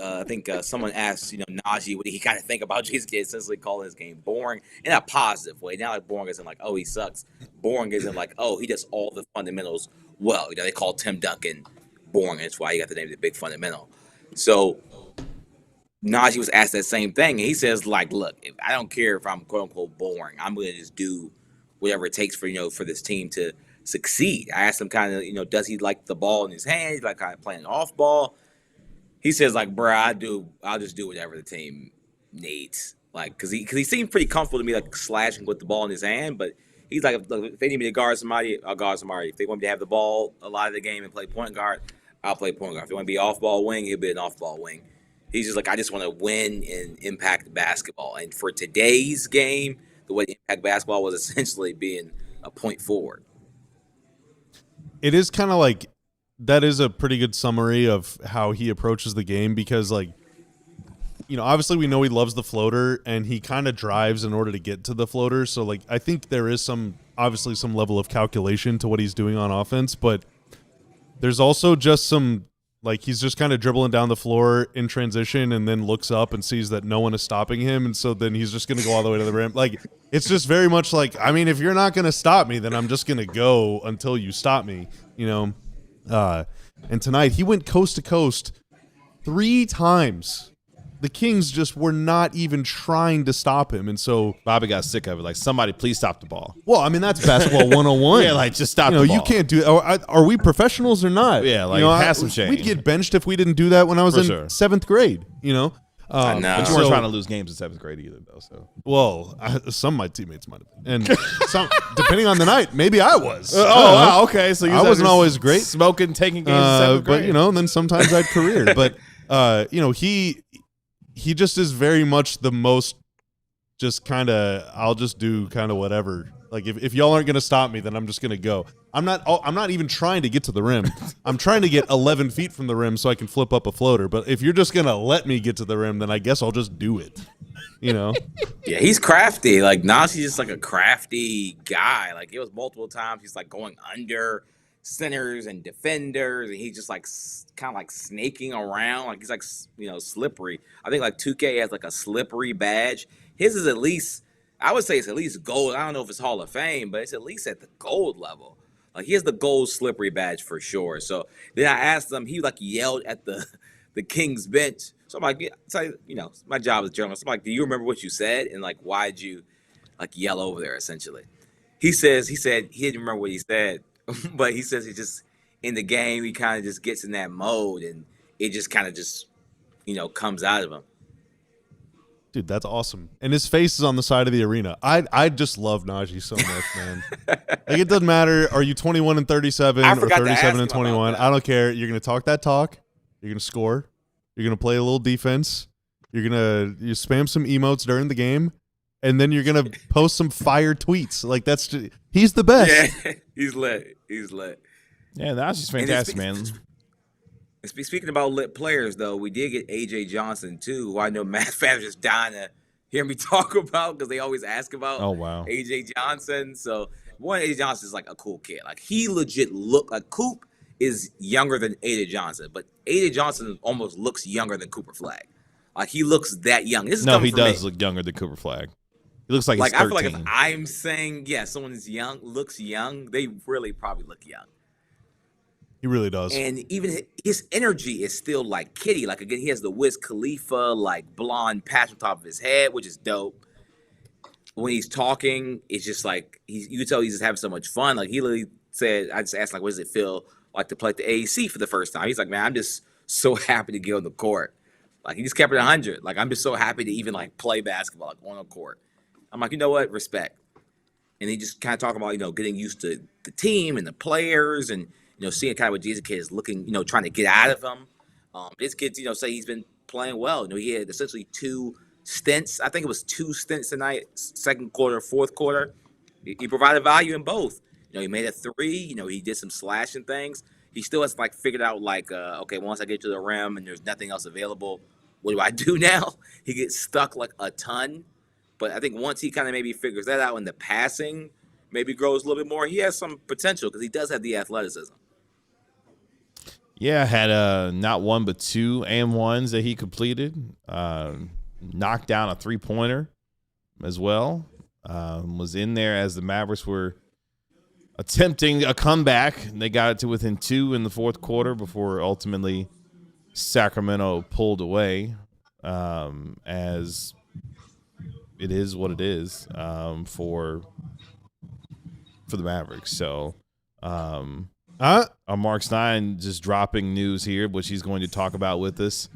I think someone asked Naji what he kind of think about Jason Kidd essentially calling his game boring in a positive way. Not like boring isn't like, oh, he sucks. Boring isn't like, oh, he does all the fundamentals well. They call Tim Duncan boring. That's why he got the name the Big Fundamental. So Naji was asked that same thing, and he says, like, look, I don't care if I'm quote unquote boring. I'm going to just do whatever it takes for for this team to succeed. I asked him kind of, does he like the ball in his hand? He's like kind of playing off ball. He says, like, bro, I'll just do whatever the team needs. Like, cause he seemed pretty comfortable to me, like slashing with the ball in his hand. But he's like, if they need me to guard somebody, I'll guard somebody. If they want me to have the ball a lot of the game and play point guard, I'll play point guard. If they want to be off ball wing, he'll be an off ball wing. He's just like, I just want to win and impact basketball. And for today's game, the way to impact basketball was essentially being a point forward. It is kind of like, that is a pretty good summary of how he approaches the game, because like, obviously we know he loves the floater and he kind of drives in order to get to the floater. So like, I think there is obviously some level of calculation to what he's doing on offense, but there's also just some, like, he's just kind of dribbling down the floor in transition and then looks up and sees that no one is stopping him. And so then he's just going to go all the way to the rim. Like, it's just very much like, I mean, if you're not going to stop me, then I'm just going to go until you stop me, and tonight he went coast to coast 3 times. The Kings just were not even trying to stop him. And so Bobby got sick of it. Like, somebody please stop the ball. well, I mean, that's basketball 101. Yeah, like, just stop the ball. You can't do are we professionals or not? Yeah, like, have some shame. We'd get benched if we didn't do that when I was in 7th grade, I know. But you weren't trying to lose games in 7th grade either, though. So, well, some of my teammates might have been. And some, depending on the night, maybe I was. wow, okay. So I wasn't always great. Smoking, taking games in 7th grade. But, then sometimes I'd career. But, he just is very much the most just kind of, I'll just do kind of whatever. Like, if y'all aren't going to stop me, then I'm just going to go. I'm not even trying to get to the rim. I'm trying to get 11 feet from the rim so I can flip up a floater. But if you're just going to let me get to the rim, then I guess I'll just do it. Yeah, he's crafty. Like, Naji's just like a crafty guy. Like, it was multiple times he's like going under centers and defenders, and he's just like kind of like snaking around. Like, he's like, slippery. I think like 2K has like a slippery badge. His is at least, I would say it's at least gold. I don't know if it's Hall of Fame, but it's at least at the gold level. Like, he has the gold slippery badge for sure. So then I asked him, he like yelled at the Kings bench. So I'm like, my job as a journalist. I'm like, do you remember what you said? And like, why'd you like yell over there essentially? He said he didn't remember what he said, but he says he just, in the game, he kind of just gets in that mode and it just kind of just, comes out of him. Dude, that's awesome. And his face is on the side of the arena. I just love Naji so much, man. Like, it doesn't matter. Are you 21 and 37 or 37 and 21? I don't care. You're going to talk that talk. You're going to score. You're going to play a little defense. You spam some emotes during the game. And then you're going to post some fire tweets. Like, he's the best. Yeah, he's lit. Yeah, that's just fantastic, man. Speaking about lit players, though, we did get A.J. Johnson, too, who I know Matt fans are just dying to hear me talk about because they always ask about A.J. Johnson. So, A.J. Johnson is like a cool kid. Like, he legit like Coop is younger than A.J. Johnson, but A.J. Johnson almost looks younger than Cooper Flagg. Like, he looks that young. He does look younger than Cooper Flagg. He looks like he's 13. I feel like if I'm saying, someone is young, looks young, they really probably look young. He really does. And even his energy is still like kitty. Like, again, he has the Wiz Khalifa, like, blonde patch on top of his head, which is dope. When he's talking, it's just like, you can tell he's just having so much fun. Like, he literally said, I just asked, like, what does it feel like to play at the AAC for the first time? He's like, man, I'm just so happy to get on the court. Like, he just kept it 100. Like, I'm just so happy to even, like, play basketball, like, on the court. I'm like, you know what? Respect. And he just kind of talking about, getting used to the team and the players and, seeing kind of what Jason Kidd is looking, trying to get out of him. This kid, say he's been playing well. He had essentially 2 stints. I think it was 2 stints tonight, second quarter, fourth quarter. He provided value in both. He made a 3. He did some slashing things. He still has, like, figured out, like, okay, once I get to the rim and there's nothing else available, what do I do now? He gets stuck like a ton. But I think once he kind of maybe figures that out and the passing maybe grows a little bit more, he has some potential because he does have the athleticism. Yeah, had not one but 2 and-1s that he completed. Knocked down a 3-pointer as well. Was in there as the Mavericks were attempting a comeback. They got it to within 2 in the fourth quarter before ultimately Sacramento pulled away, as it is what it is for the Mavericks. So Marc Stein just dropping news here, which he's going to talk about with us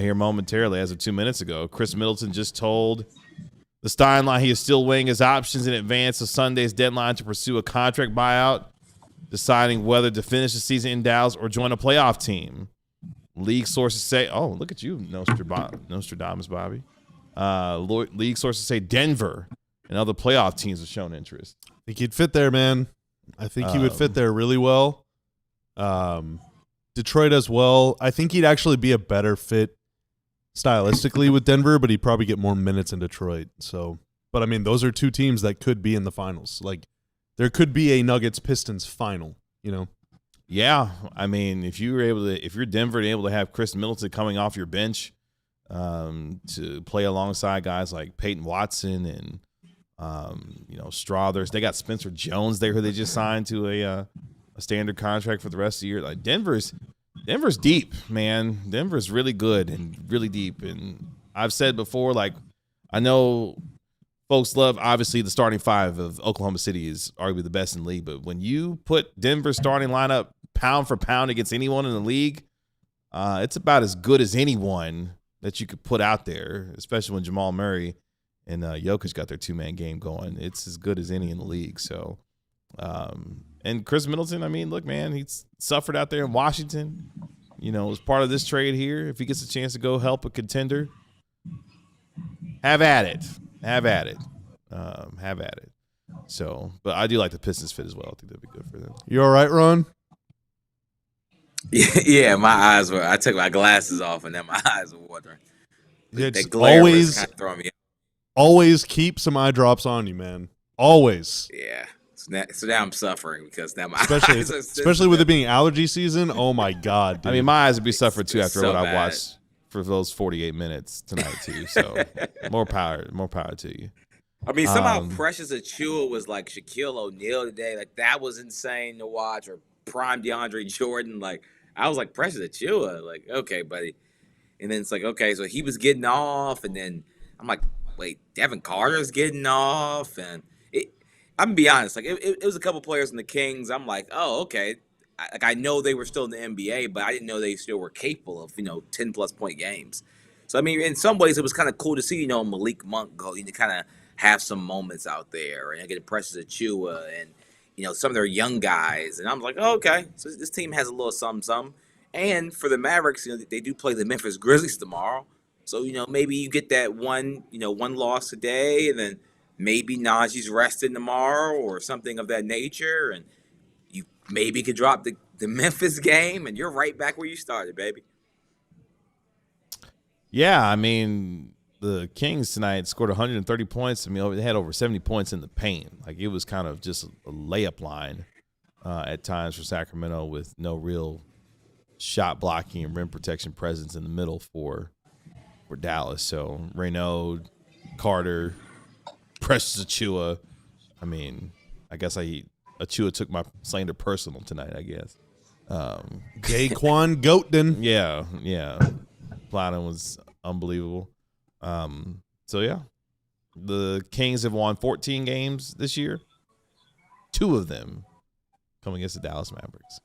here momentarily as of 2 minutes ago. Khris Middleton just told the Stein line he is still weighing his options in advance of Sunday's deadline to pursue a contract buyout, deciding whether to finish the season in Dallas or join a playoff team. League sources say, oh, look at you, Nostradamus Bobby. League sources say Denver and other playoff teams have shown interest. I think he'd fit there, man. I think he would fit there really well. Detroit as well. I think he'd actually be a better fit stylistically with Denver, but he'd probably get more minutes in Detroit. So, but I mean, those are 2 teams that could be in the finals. Like, there could be a Nuggets-Pistons final, you know? Yeah, I mean, if you're Denver and able to have Khris Middleton coming off your bench to play alongside guys like Peyton Watson and Strothers, they got Spencer Jones there who they just signed to a standard contract for the rest of the year. Like Denver's deep, man. Denver's really good and really deep. And I've said before, like, I know folks love, obviously, the starting 5 of Oklahoma City is arguably the best in the league. But when you put Denver's starting lineup pound for pound against anyone in the league, it's about as good as anyone that you could put out there, especially when Jamal Murray and Jokic got their 2-man game going. It's as good as any in the league. So, and Khris Middleton, I mean, look, man, he's suffered out there in Washington. Was part of this trade here. If he gets a chance to go help a contender, have at it. Have at it. So, but I do like the Pistons fit as well. I think that'd be good for them. You all right, Ron? Yeah, my eyes were. I took my glasses off, and then my eyes were watering. Yeah, that glare was kind of throwing me. Always keep some eye drops on you, man. Always. Yeah. So now I'm suffering because now my especially eyes are especially with it being allergy season. Oh my God, dude. I mean, my eyes would be suffering too after so what I bad. watched for those 48 minutes tonight too. So more power to you. I mean, somehow Precious Achiuwa was like Shaquille O'Neal today. Like, that was insane to watch. Or prime DeAndre Jordan. Like, I was like, Precious Achiuwa. Like, okay, buddy. And then it's like, okay, so he was getting off. And then I'm like, wait, Devin Carter's getting off. And I'm going to be honest. Like, it was a couple players in the Kings. I'm like, oh, okay. I know they were still in the NBA, but I didn't know they still were capable of, 10-plus point games. So, I mean, in some ways, it was kind of cool to see, Malik Monk go, kind of have some moments out there, and I get Precious Achiuwa and, some of their young guys. And I'm like, oh, okay, so this team has a little something. And for the Mavericks, they do play the Memphis Grizzlies tomorrow. So, maybe you get that one loss today, and then maybe Naji's resting tomorrow or something of that nature, and you maybe could drop the Memphis game, and you're right back where you started, baby. Yeah, I mean, the Kings tonight scored 130 points. I mean, they had over 70 points in the paint. Like, it was kind of just a layup line at times for Sacramento with no real shot blocking and rim protection presence in the middle for Dallas. So, Reynaud, Carter, Precious Achiuwa. I mean, I guess Achiuwa took my slander personal tonight, I guess. Daquan Goatden. Yeah. Plotting was unbelievable. So, yeah. The Kings have won 14 games this year. 2 of them coming against the Dallas Mavericks.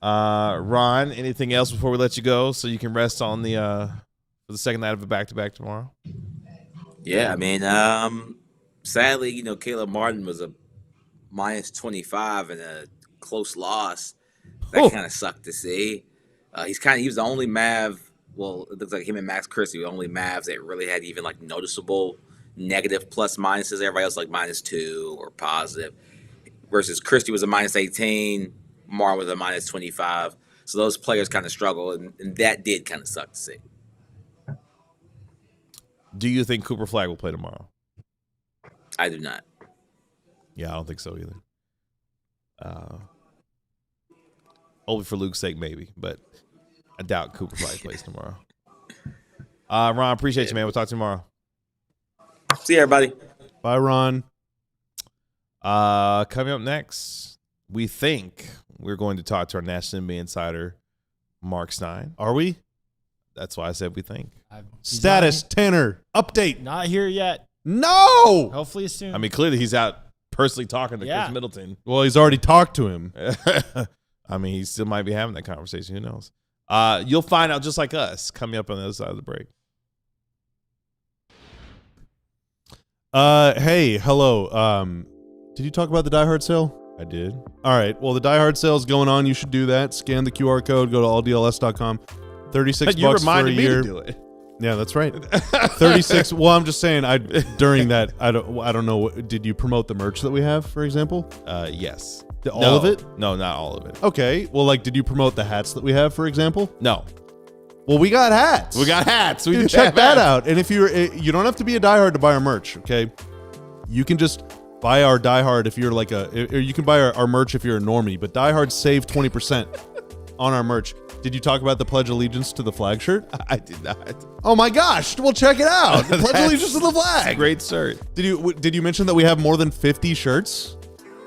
Ron, anything else before we let you go so you can rest on for the second night of a back-to-back tomorrow? Yeah, I mean, sadly, Caleb Martin was a minus 25 in a close loss. That kind of sucked to see. He was the only Mav. Well, it looks like him and Max Christie were the only Mavs that really had even like noticeable negative plus minuses. Everybody else like -2 or positive. Versus Christie was a -18, Martin was a -25. So those players kind of struggle, and that did kind of suck to see. Do you think Cooper Flagg will play tomorrow? I do not. Yeah, I don't think so either. Only for Luke's sake, maybe, but I doubt Cooper Flagg plays tomorrow. Ron, appreciate you, man. We'll talk to you tomorrow. See you, everybody. Bye, Ron. Coming up next, we think we're going to talk to our National NBA insider, Marc Stein. Are we? That's why I said we think. He's Status, Tanner. Update. not here yet. No. Hopefully soon. I mean, clearly he's out personally talking to Yeah. Khris Middleton. Well, he's already talked to him. I mean, he still might be having that conversation. Who knows? You'll find out just like us coming up on the other side of the break. Hey, hello. Did you talk about the Die Hard sale? I did. All right. Well, the Die Hard sale is going on. You should do that. Scan the QR code. Go to alldls.com. 36 You bucks for a reminded me year. to do it. Yeah, that's right. 36. Well, I'm just saying. During that, I don't know. Did you promote the merch that we have, for example? Yes. All of it? No, not all of it. Okay. Well, like, did you promote the hats that we have, for example? No. Well, we got hats. We got hats. We Dude, do check have that hats. out. And if you don't have to be a diehard to buy our merch, okay? You can just buy our diehard if you're like or you can buy our merch if you're a normie. But diehards save 20% on our merch. Did you talk about the Pledge Allegiance to the flag shirt? I did not. Oh my gosh! Well, check it out. Pledge Allegiance to the flag. Great shirt. Did you mention that we have more than 50 shirts?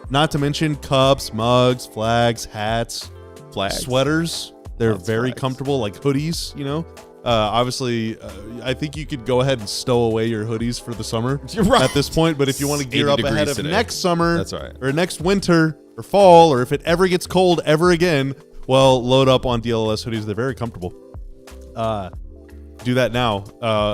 Not to mention cups, mugs, flags, hats, Flags. sweaters. They're Lots of very flags. comfortable, like hoodies. You know, obviously, I think you could go ahead and stow away your hoodies for the summer You're right. at this point. But if you want to gear 80 up ahead degrees of today. next summer, That's right. or next winter or fall, or if it ever gets cold ever again, well, load up on DLLS hoodies. They're very comfortable. Do that now.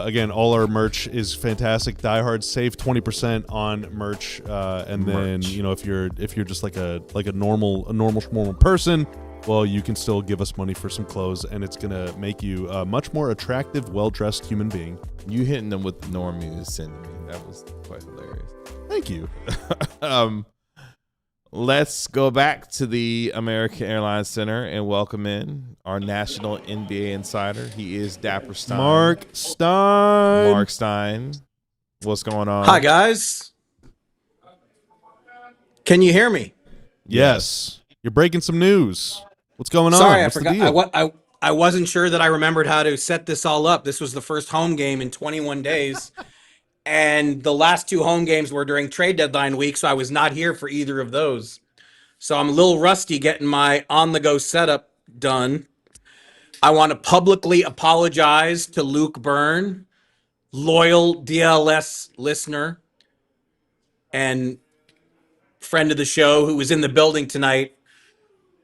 Again, all our merch is fantastic. Die Hard save 20% on merch, and then Merch. you know if you're just like a normal person, well, you can still give us money for some clothes, and it's gonna make you a much more attractive, well-dressed human being. You hitting them with the norm you sending me. That was quite hilarious. Thank you. Let's go back to the American Airlines Center and welcome in our national NBA insider. He is Dapper Stein. Marc Stein. Marc Stein. What's going on? Hi, guys. Can you hear me? Yes. You're breaking some news. What's going on? Sorry, I What's the forgot. deal? I wasn't sure that I remembered how to set this all up. This was the first home game in 21 days. And the last two home games were during trade deadline week, so I was not here for either of those. So I'm a little rusty getting my on-the-go setup done. I want to publicly apologize to Luke Byrne, loyal DLS listener and friend of the show who was in the building tonight.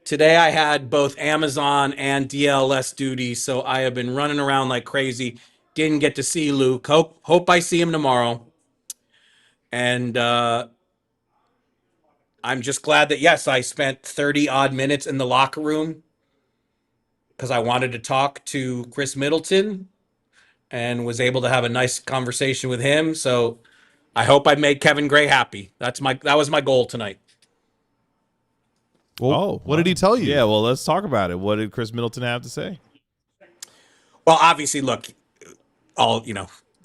Today I had both Amazon and DLS duty, so I have been running around like crazy. Didn't get to see Luke. Hope I see him tomorrow. And I'm just glad that, yes, I spent 30 odd minutes in the locker room because I wanted to talk to Khris Middleton and was able to have a nice conversation with him. So I hope I made Kevin Gray happy. That was my goal tonight. Well, what did he tell you? Yeah, well, let's talk about it. What did Khris Middleton have to say? Well, obviously, look,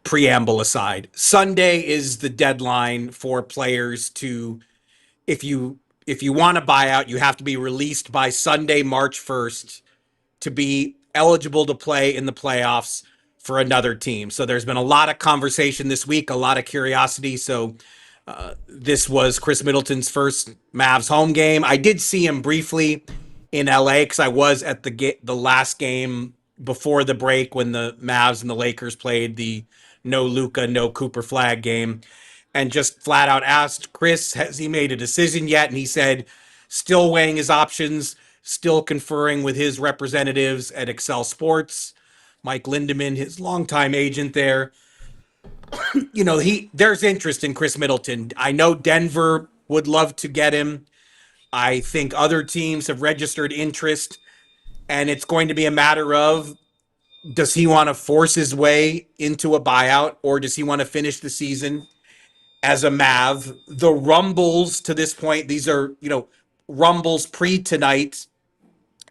preamble aside, Sunday is the deadline for players to, if you want to buy out, you have to be released by Sunday, March 1st to be eligible to play in the playoffs for another team. So there's been a lot of conversation this week, a lot of curiosity. So this was Khris Middleton's first Mavs home game. I did see him briefly in LA because I was at the last game before the break when the Mavs and the Lakers played the no Luka, no Cooper Flagg game, and just flat out asked Khris, has he made a decision yet? And he said, still weighing his options, still conferring with his representatives at Excel Sports, Mike Lindemann, his longtime agent there. There's interest in Khris Middleton. I know Denver would love to get him. I think other teams have registered interest, and it's going to be a matter of, does he want to force his way into a buyout, or does he want to finish the season as a Mav? The rumbles to this point, these are, rumbles pre-tonight,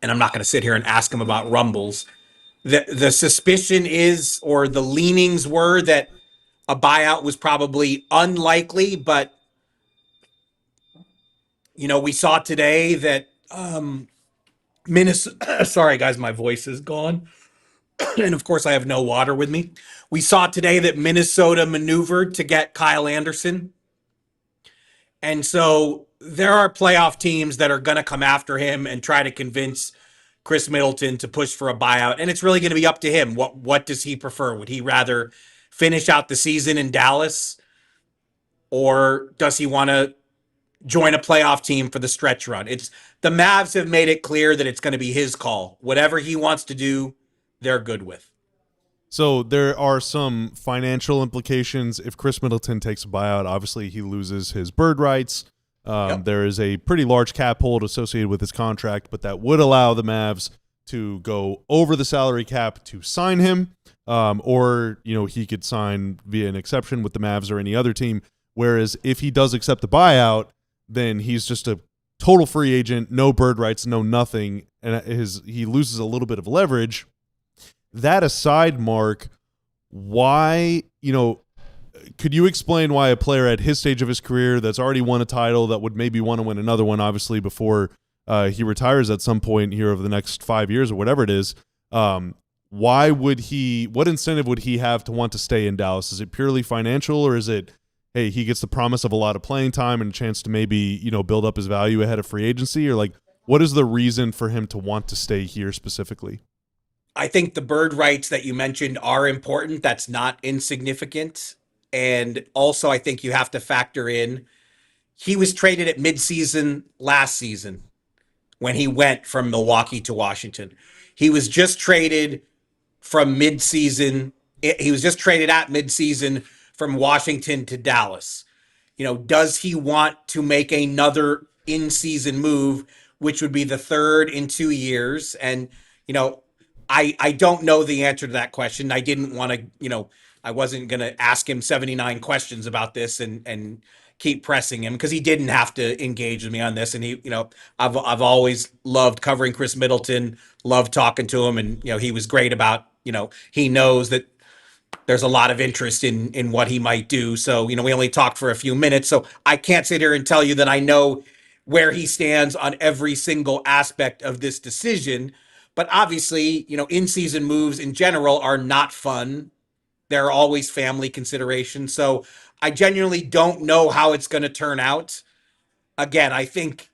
and I'm not going to sit here and ask him about rumbles. The suspicion is, or the leanings were, that a buyout was probably unlikely, but we saw today that Minnesota. Sorry, guys, my voice is gone, and of course I have no water with me. We saw today that Minnesota maneuvered to get Kyle Anderson, and so there are playoff teams that are going to come after him and try to convince Khris Middleton to push for a buyout, and it's really going to be up to him. What does he prefer? Would he rather finish out the season in Dallas, or does he want to join a playoff team for the stretch run? It's the Mavs have made it clear that it's going to be his call. Whatever he wants to do, they're good with. So there are some financial implications. If Khris Middleton takes a buyout, obviously he loses his bird rights. Yep. There is a pretty large cap hold associated with his contract, but that would allow the Mavs to go over the salary cap to sign him, or he could sign via an exception with the Mavs or any other team. Whereas if he does accept the buyout, then he's just a total free agent, no bird rights, no nothing, and he loses a little bit of leverage. That aside, Mark, why, could you explain why a player at his stage of his career that's already won a title, that would maybe want to win another one, obviously, before he retires at some point here over the next 5 years or whatever it is, what incentive would he have to want to stay in Dallas? Is it purely financial, or is it, hey, he gets the promise of a lot of playing time and a chance to maybe, build up his value ahead of free agency? Or what is the reason for him to want to stay here specifically? I think the bird rights that you mentioned are important. That's not insignificant. And also, I think you have to factor in, he was traded at midseason last season when he went from Milwaukee to Washington. He was just traded from midseason. He was just traded at midseason from Washington to Dallas. Does he want to make another in-season move, which would be the third in 2 years? And, I don't know the answer to that question. I didn't want to, I wasn't going to ask him 79 questions about this and keep pressing him, because he didn't have to engage with me on this. And he, I've always loved covering Khris Middleton, loved talking to him. And, he was great about, he knows that there's a lot of interest in what he might do. So, we only talked for a few minutes. So I can't sit here and tell you that I know where he stands on every single aspect of this decision. But obviously, in-season moves in general are not fun. There are always family considerations. So I genuinely don't know how it's going to turn out. Again, I think,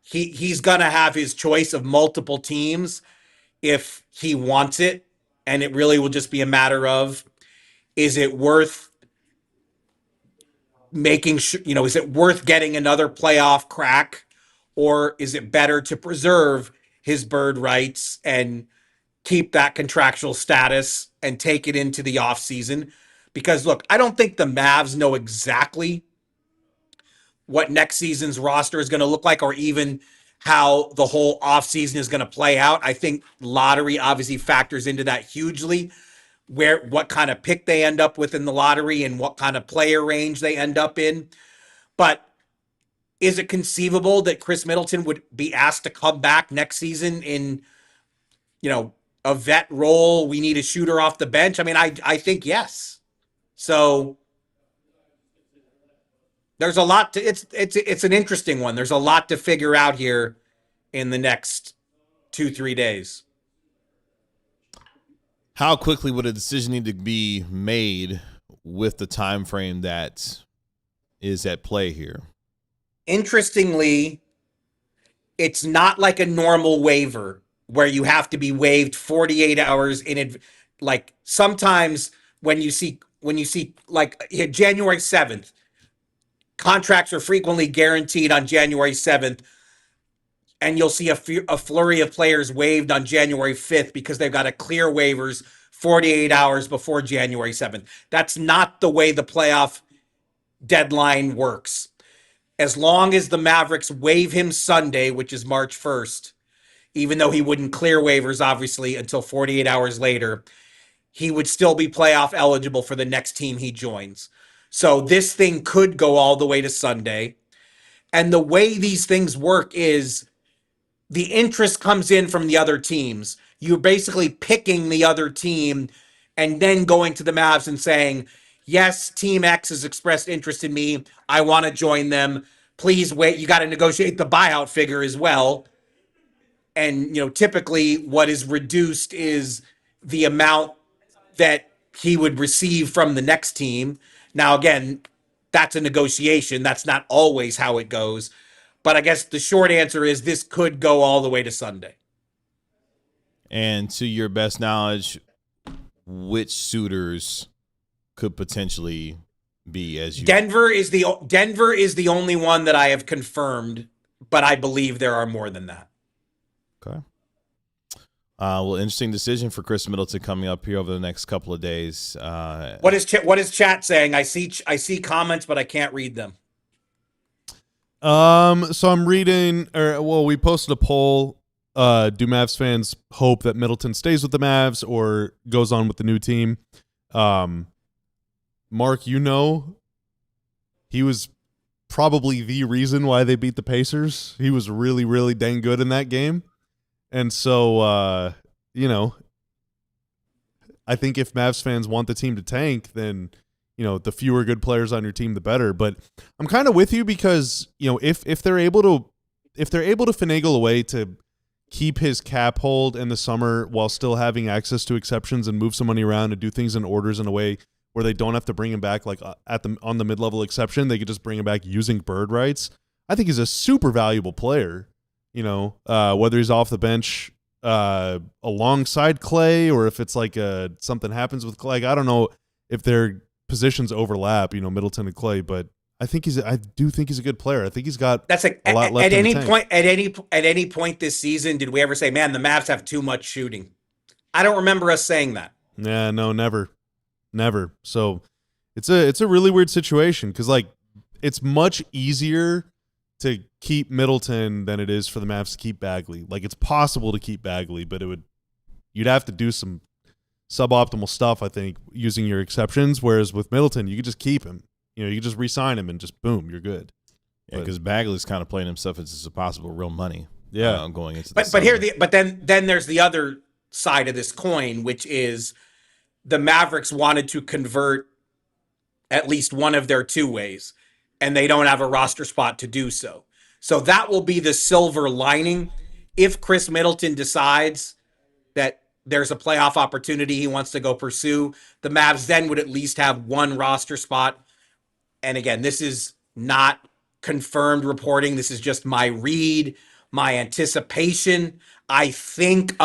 he's going to have his choice of multiple teams if he wants it. And it really will just be a matter of, is it worth making sure, is it worth getting another playoff crack, or is it better to preserve his bird rights and keep that contractual status and take it into the offseason? Because look, I don't think the Mavs know exactly what next season's roster is going to look like, or even how the whole offseason is going to play out. I think lottery obviously factors into that hugely, what kind of pick they end up with in the lottery and what kind of player range they end up in. But is it conceivable that Khris Middleton would be asked to come back next season in, a vet role? We need a shooter off the bench. I mean, I think yes. So there's a lot to, it's an interesting one. There's a lot to figure out here in the next 2-3 days. How quickly would a decision need to be made with the time frame that is at play here? Interestingly, it's not like a normal waiver where you have to be waived 48 hours in like sometimes when you see like January 7th, contracts are frequently guaranteed on January 7th, and you'll see a flurry of players waived on January 5th because they've got to clear waivers 48 hours before January 7th. That's not the way the playoff deadline works. As long as the Mavericks waive him Sunday, which is March 1st, even though he wouldn't clear waivers, obviously, until 48 hours later, he would still be playoff eligible for the next team he joins. So this thing could go all the way to Sunday. And the way these things work is the interest comes in from the other teams. You're basically picking the other team and then going to the Mavs and saying, yes, Team X has expressed interest in me. I want to join them. Please wait. You got to negotiate the buyout figure as well. And, typically what is reduced is the amount that he would receive from the next team. Now, again, that's a negotiation. That's not always how it goes. But I guess the short answer is this could go all the way to Sunday. And to your best knowledge, which suitors could potentially be as you? Denver is the only one that I have confirmed, but I believe there are more than that. Okay. Well, interesting decision for Khris Middleton coming up here over the next couple of days. What is chat saying? I see comments, but I can't read them. So I'm reading, we posted a poll. Do Mavs fans hope that Middleton stays with the Mavs or goes on with the new team? Mark, he was probably the reason why they beat the Pacers. He was really, really dang good in that game. And so, I think if Mavs fans want the team to tank, then the fewer good players on your team, the better. But I'm kind of with you because, if they're able to finagle a way to keep his cap hold in the summer while still having access to exceptions and move some money around and do things in orders in a way where they don't have to bring him back like on the mid-level exception, they could just bring him back using bird rights. I think he's a super valuable player, whether he's off the bench alongside Clay or if it's like something happens with Clay. I don't know if their positions overlap, Middleton and Clay, but I do think he's a good player. I think he's got a lot left in the tank. At any point this season, did we ever say, man, the Mavs have too much shooting? I don't remember us saying that. Yeah, no, never. So it's a really weird situation because it's much easier to keep Middleton than it is for the Mavs to keep Bagley. It's possible to keep Bagley, but you'd have to do some suboptimal stuff, I think, using your exceptions. Whereas with Middleton, you could just keep him. You could just re-sign him and just boom, you're good. Yeah, because Bagley's kind of playing himself into possible real money. Yeah, going into. But then there's the other side of this coin, which is the Mavericks wanted to convert at least one of their two ways, and they don't have a roster spot to do so. So that will be the silver lining. If Khris Middleton decides that there's a playoff opportunity he wants to go pursue, the Mavs then would at least have one roster spot. And again, this is not confirmed reporting. This is just my read, my anticipation. I think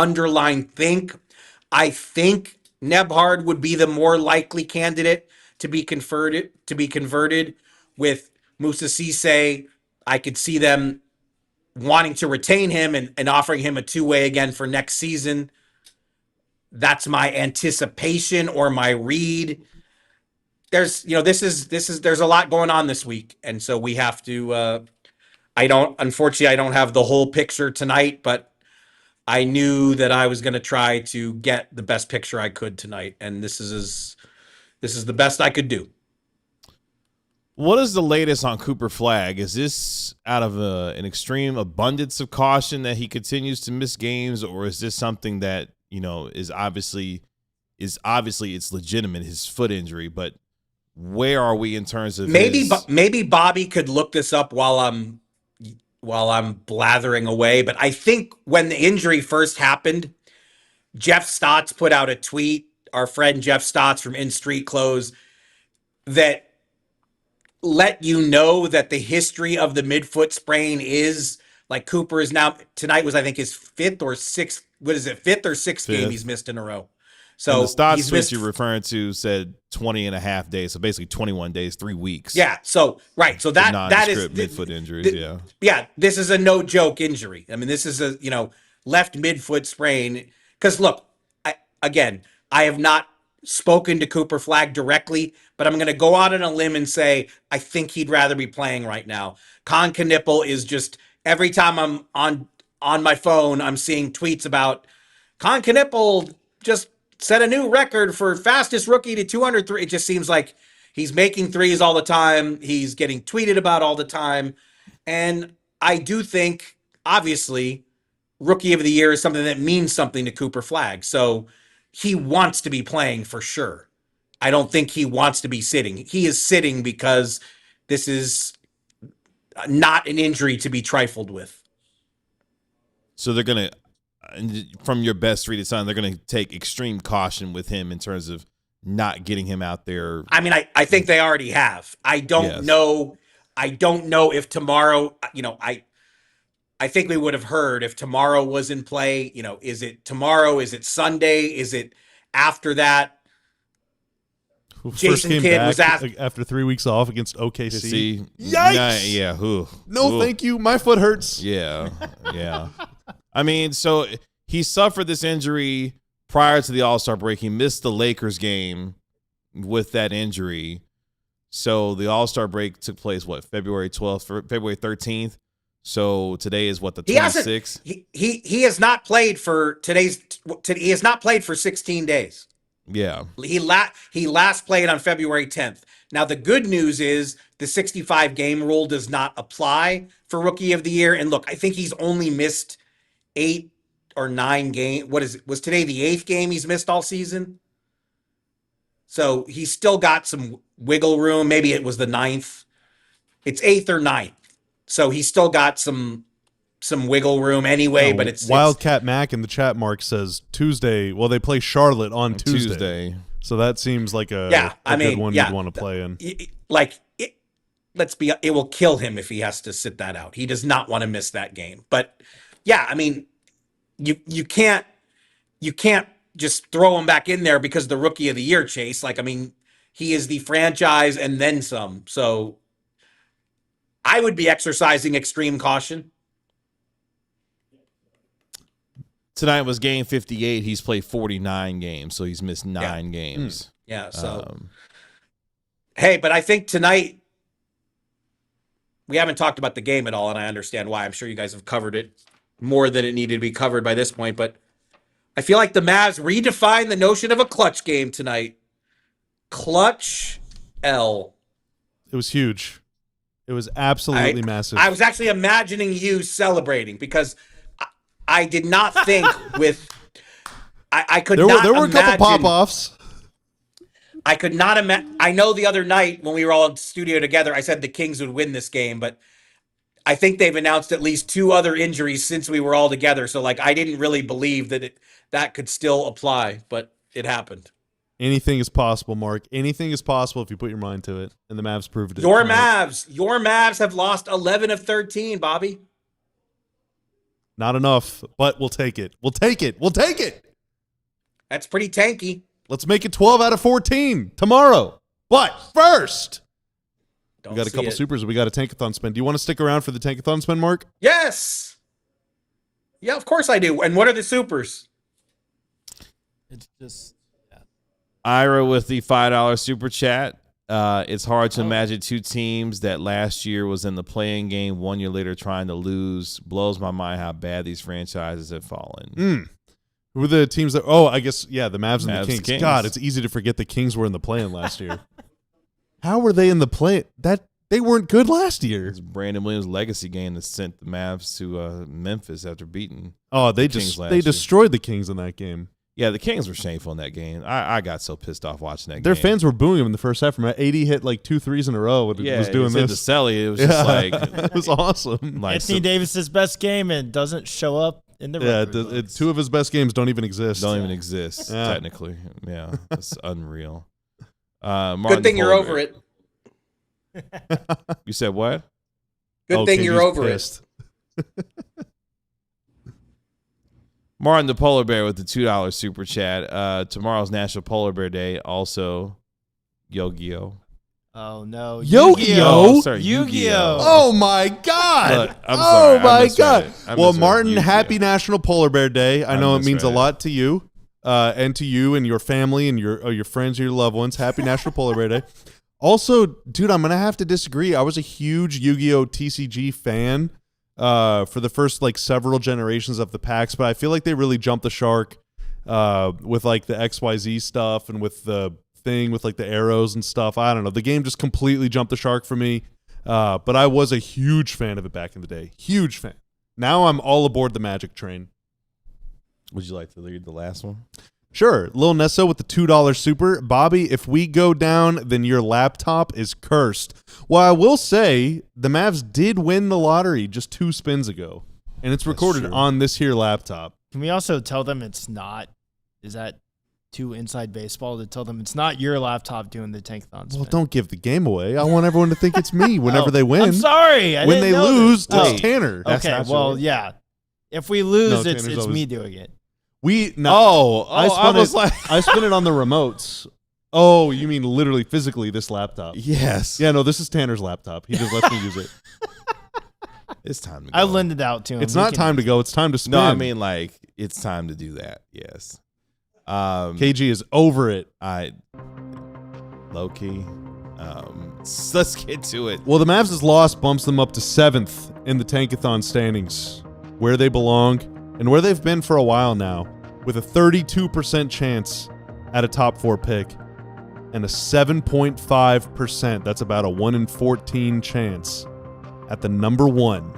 Nebhard would be the more likely candidate to be converted with Moussa Cisse. I could see them wanting to retain him and offering him a two-way again for next season. That's my anticipation or my read. There's a lot going on this week. And so we have to, unfortunately, I don't have the whole picture tonight, but I knew that I was going to try to get the best picture I could tonight. And this is the best I could do. What is the latest on Cooper Flagg? Is this out of an extreme abundance of caution that he continues to miss games, or is this something that, is obviously it's legitimate, his foot injury, but where are we in terms of maybe Bobby could look this up while I'm blathering away, but I think when the injury first happened, Jeff Stotts put out a tweet, our friend Jeff Stotts from In Street Clothes, that let you know that the history of the midfoot sprain is like Cooper is now, tonight was I think his fifth or sixth game he's missed in a row. So and the Stotts tweet you're referring to said 20 and a half days, so basically 21 days, 3 weeks. Yeah, so right, so that is midfoot injuries. Yeah, this is a no joke injury. I mean, this is a left midfoot sprain. Because look, I have not spoken to Cooper Flagg directly, but I'm going to go out on a limb and say I think he'd rather be playing right now. Con Knipple is just every time I'm on my phone, I'm seeing tweets about Con Knipple just set a new record for fastest rookie to 203. It just seems like he's making threes all the time. He's getting tweeted about all the time. And I do think, obviously, Rookie of the Year is something that means something to Cooper Flagg. So he wants to be playing for sure. I don't think he wants to be sitting. He is sitting because this is not an injury to be trifled with. So they're going to, from your best read, it sounds they're going to take extreme caution with him in terms of not getting him out there. I mean, I think they already have. I don't know. I don't know if tomorrow, I think we would have heard if tomorrow was in play. Is it tomorrow? Is it Sunday? Is it after that? First came back after 3 weeks off against OKC. Yikes! Yeah. No, thank you. My foot hurts. Yeah. I mean, so he suffered this injury prior to the All-Star break. He missed the Lakers game with that injury. So the All-Star break took place, February 12th, February 13th. So today is the 26th. He has not played for he has not played for 16 days. Yeah. He last played on February 10th. Now the good news is the 65 game rule does not apply for Rookie of the Year. And look, I think he's only missed 8 or 9 games. Was today the 8th game he's missed all season? So he's still got some wiggle room. Maybe it was the 9th. It's 8th or 9th. So he's still got some wiggle room anyway, but it's Wildcat Mac in the chat, Mark, says Tuesday. Well, they play Charlotte on Tuesday. So that seems like a good one you'd want to play in. It will kill him if he has to sit that out. He does not want to miss that game. But yeah, I mean, you can't just throw him back in there because the Rookie of the Year, Chase. He is the franchise and then some. So I would be exercising extreme caution. Tonight was game 58. He's played 49 games, so he's missed 9 games. Yeah, so hey, but I think tonight we haven't talked about the game at all, and I understand why. I'm sure you guys have covered it more than it needed to be covered by this point, but I feel like the Mavs redefined the notion of a clutch game tonight. Clutch L. It was huge. It was absolutely massive. I was actually imagining you celebrating because I did not think I could not imagine. There were a couple pop-offs. I could not imagine. I know the other night when we were all in the studio together, I said the Kings would win this game, but I think they've announced at least 2 other injuries since we were all together. So I didn't really believe that could still apply, but it happened. Anything is possible, Mark. Anything is possible if you put your mind to it, and the Mavs proved it. Your Mavs have lost 11 of 13, Bobby. Not enough, but we'll take it. We'll take it. That's pretty tanky. Let's make it 12 out of 14 tomorrow. But first, we got a couple supers. We got a Tankathon spin. Do you want to stick around for the Tankathon spin, Mark? Yes. Yeah, of course I do. And what are the supers? It's just Ira with the $5 super chat. It's hard to imagine 2 teams that last year was in the playing game 1 year later trying to lose. Blows my mind how bad these franchises have fallen. Who were the teams that? Oh, I guess the Mavs and the Kings. God, it's easy to forget the Kings were in the play-in last year. How were they in the play? They weren't good last year. It's Brandon Williams' legacy game that sent the Mavs to Memphis after beating. Oh, they destroyed the Kings in that game. Yeah, the Kings were shameful in that game. I got so pissed off watching that game. Their fans were booing him in the first half. From 80 hit 2 threes in a row. Was doing this. The Celly. It was just like it was awesome. Anthony Davis's best game and doesn't show up in the 2 of his best games don't even exist. Technically. Yeah, it's unreal. Good thing you're over it. You said what? Good thing you're over it. Martin the Polar Bear with the $2 super chat. Tomorrow's National Polar Bear Day. Also, Yu-Gi-Oh. Oh no, Yu-Gi-Oh! Yu-Gi-Oh! Oh my God! Look, I'm sorry. Oh my God! Well, Martin, Yu-Gi-Oh. happy National Polar Bear Day. I know it means a lot to you, and to you and your family and your friends, your loved ones. Happy National Polar Bear Day. Also, dude, I'm gonna have to disagree. I was a huge Yu-Gi-Oh! TCG fan for the first several generations of the packs, but I feel like they really jumped the shark with the XYZ stuff and with the thing with the arrows and stuff. I don't know. The game just completely jumped the shark for me. But I was a huge fan of it back in the day. Huge fan. Now I'm all aboard the Magic train. Would you like to read the last one? Sure. Lil Nesso with the $2 super. Bobby, if we go down, then your laptop is cursed. Well, I will say the Mavs did win the lottery just 2 spins ago, and it's recorded true. on this here laptop. Can we also tell them it's not? Is that too inside baseball to tell them it's not your laptop doing the Tankathon spin? Well, don't give the game away. I want everyone to think it's me whenever they win. I'm sorry. When they lose, this. it's Tanner. That's Okay, not well, yours. yeah. If we lose, No, it's Tanner's always- me doing it. I was like, I spin it on the remotes. Oh, you mean literally physically this laptop? yes. Yeah, no, this is Tanner's laptop. He just lets me use it. It's time to go. I lend it out to him. It's He not can- time to go. It's time to spin. No, I mean, like, it's time to do that. Yes. KG is over it. Low key. Let's get to it. Well, the Mavs' loss bumps them up to 7th in the Tankathon standings, where they belong and where they've been for a while now, with a 32% chance at a top 4 pick and a 7.5%. That's about a 1 in 14 chance at the number 1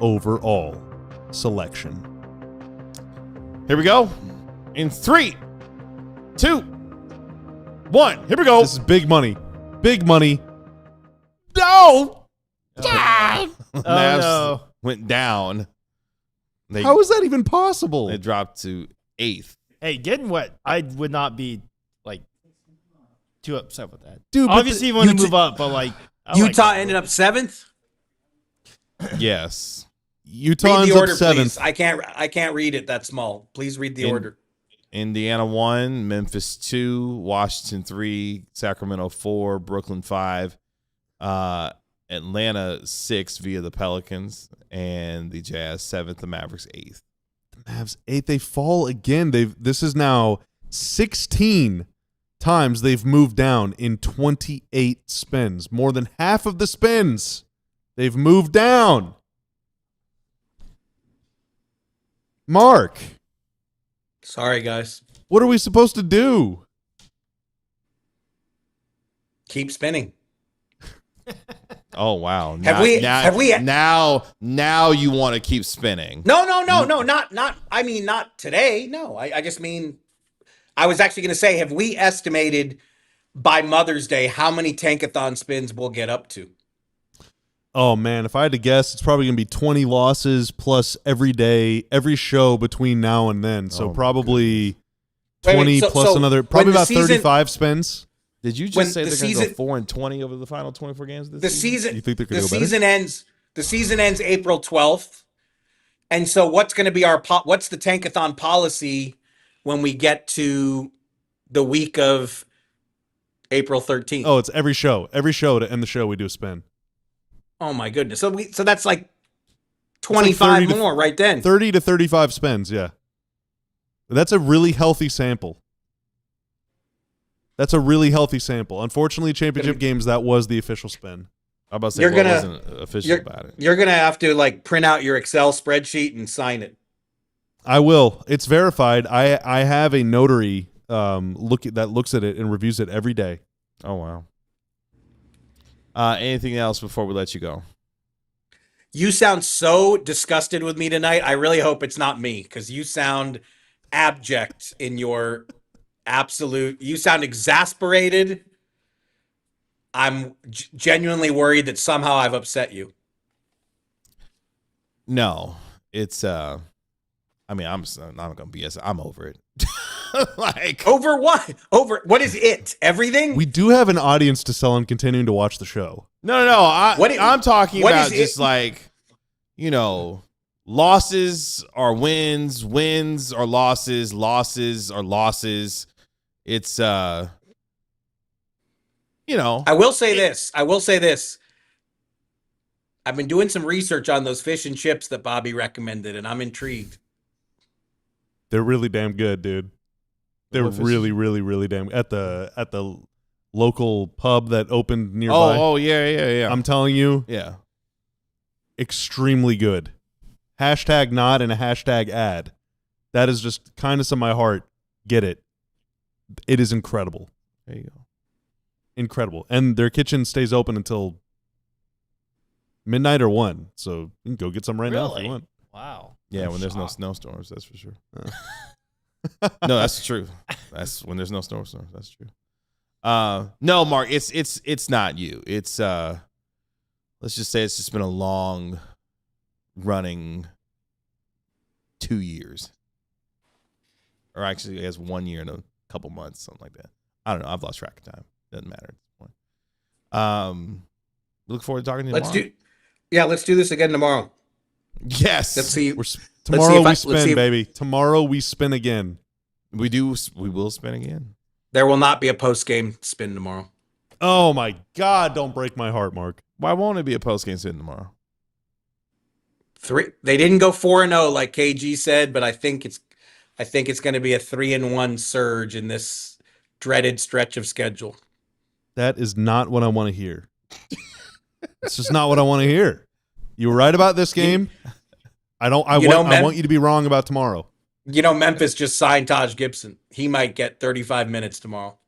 overall selection. Here we go. In 3, 2, 1. Here we go. This is big money. Big money. No. Oh, Mavs no. went down. They How is that even possible? they dropped to 8th. Hey, getting wet, I would not be, like, too upset with that. Dude, but Obviously, you want to move up, but, like, I like Utah that. ended up 7th. Yes. Utah Read ends the order, up 7th. please. I can't read it that small. Please read the order. Indiana 1, Memphis 2, Washington 3, Sacramento 4, Brooklyn 5, Atlanta 6 via the Pelicans, and the Jazz 7th, the Mavericks 8th. Mavs 8th. They fall again. This is now 16 times they've moved down in 28 spins. More than half of the spins they've moved down. Mark, Sorry, guys. what are we supposed to do? Keep spinning. Oh wow! Have we- Now you want to keep spinning? No, not. I mean, not today. No, I just mean, I was actually going to say, have we estimated by Mother's Day how many Tankathon spins we'll get up to? Oh, man, if I had to guess, it's probably going to be 20 losses plus every day, every show between now and then. So Oh, probably Wait, 20 so- plus so another, when probably the about season- 35 spins. Did you When just say the they're going to go season- 4-20 over the final 24 games of The this season. You think they're the gonna go better? season ends. The season ends April 12th, and so what's going to be what's the Tankathon policy when we get to the week of April 13th? Oh, it's every show. Every show to end the show, we do a spin. Oh my goodness! So that's like like 25 30 to- more right then. 30 to 35 spins, yeah. That's a really healthy sample. That's a really healthy sample. Unfortunately, championship games, that was the official spin. I'm about to say You're well, gonna- wasn't official you're- about it. You're gonna have to like print out your Excel spreadsheet and sign it. I will. It's verified. I have a notary that looks at it and reviews it every day. Oh wow. Anything else before we let you go? You sound so disgusted with me tonight. I really hope it's not me because you sound abject in your absolute. You sound exasperated. I'm genuinely worried that somehow I've upset you. No, it's I mean, I'm not gonna BS. I'm over it. Like Over what? Over what is it? Everything? We do have an audience to sell and continuing to watch the show. no. I'm talking what about is just it? like, you know, losses are wins, wins are losses, losses are losses. It's you know, I will say this. I've been doing some research on those fish and chips that Bobby recommended, and I'm intrigued. They're really damn good, dude. They're What fish? really, really, really damn at the local pub that opened nearby. oh yeah. I'm telling you, Yeah. extremely good. Hashtag not and a hashtag ad. That is just kindness of my heart. Get it. It is incredible. There you go. Incredible. And their kitchen stays open until midnight or 1. So you can go get some right now if Really? you want. Wow. Yeah, when there's no snowstorms, that's for sure. No, that's true. That's when there's no snowstorms. That's true. No, Mark, it's not you. It's let's just say it's just been a long running 2 years. Or actually, it has 1 year and a couple months, something like that. I don't know. I've lost track of time. Doesn't matter at this point. Look forward to talking to you tomorrow. Let's do this again tomorrow. Yes. Let's see. Tomorrow we let's spin, see if- baby. Tomorrow we spin again. We will spin again. There will not be a post-game spin tomorrow. Oh my God! Don't break my heart, Mark. Why won't it be a post-game spin tomorrow? They didn't go 4-0 like KG said, but I think it's going to be a 3-1 surge in this dreaded stretch of schedule. That is not what I want to hear. It's just not what I want to hear. You were right about this game. I want you to be wrong about tomorrow. Memphis just signed Taj Gibson. He might get 35 minutes tomorrow.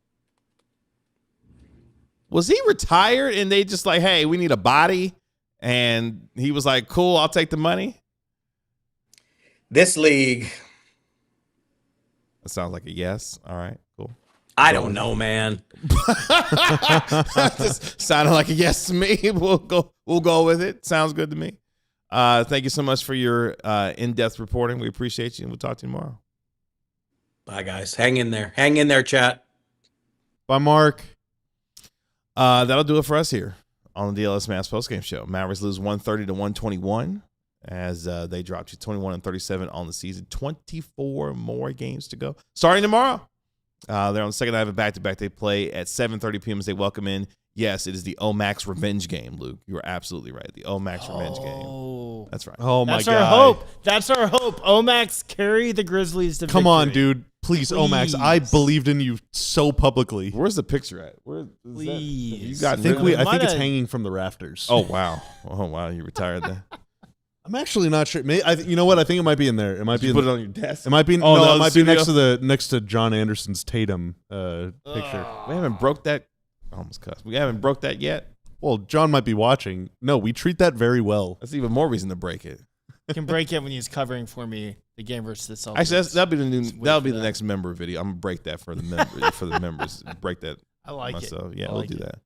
Was he retired and they just like, hey, we need a body? And he was like, cool, I'll take the money. This league. That sounds like a yes. All right, cool. I don't know, man. Just sounded like a yes to me. We'll go with it. Sounds good to me. Thank you so much for your in-depth reporting. We appreciate you, and we'll talk to you tomorrow. Bye, guys. Hang in there. Hang in there, chat. Bye, Mark. That'll do it for us here on the DLS Mavs postgame show. Mavericks lose 130 to 121 as they drop to 21-37 on the season. 24 more games to go. Starting tomorrow. They're on the second night of a back-to-back. They play at 7:30 p.m. as they welcome in. Yes, it is the Omax revenge game, Luke. You are absolutely right. The Omax revenge game. That's right. Oh, my That's God. our hope. That's our hope. Omax, carry the Grizzlies to Come victory. on, dude. Please, Omax. I believed in you so publicly. Where's the picture at? Where is Please. that? You got I think Might it's have- hanging from the rafters. Oh, wow. Oh, wow. You retired there. I'm actually not sure. You know what? I think it might be in there. It might be. Put it on your desk. It might be. Oh, no, no, it might the be studio? next to John Anderson's Tatum picture. We haven't broke that. I almost cussed. We haven't broke that yet. Well, John might be watching. No, we treat that very well. That's even more reason to break it. You can break it when he's covering for me the game versus the Celtics. Actually, that'll be the new. Just wait That'll for be the that. next member video. I'm gonna break that for the members. For the members, break that I like myself. it. Yeah, I we'll like do it.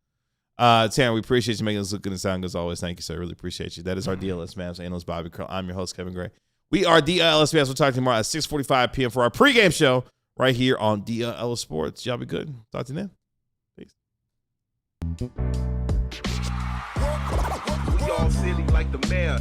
that. Tanner, we appreciate you making us look good and sound good as always. Thank you, sir. I really appreciate you. That is our DLS Mavs analyst Bobby Curl. I'm your host Kevin Gray. We are DLS Mavs. We'll talk to you tomorrow at 6:45 p.m. for our pregame show right here on DLS Sports. Y'all be good. Talk to you then. Peace. We all silly like the mayor.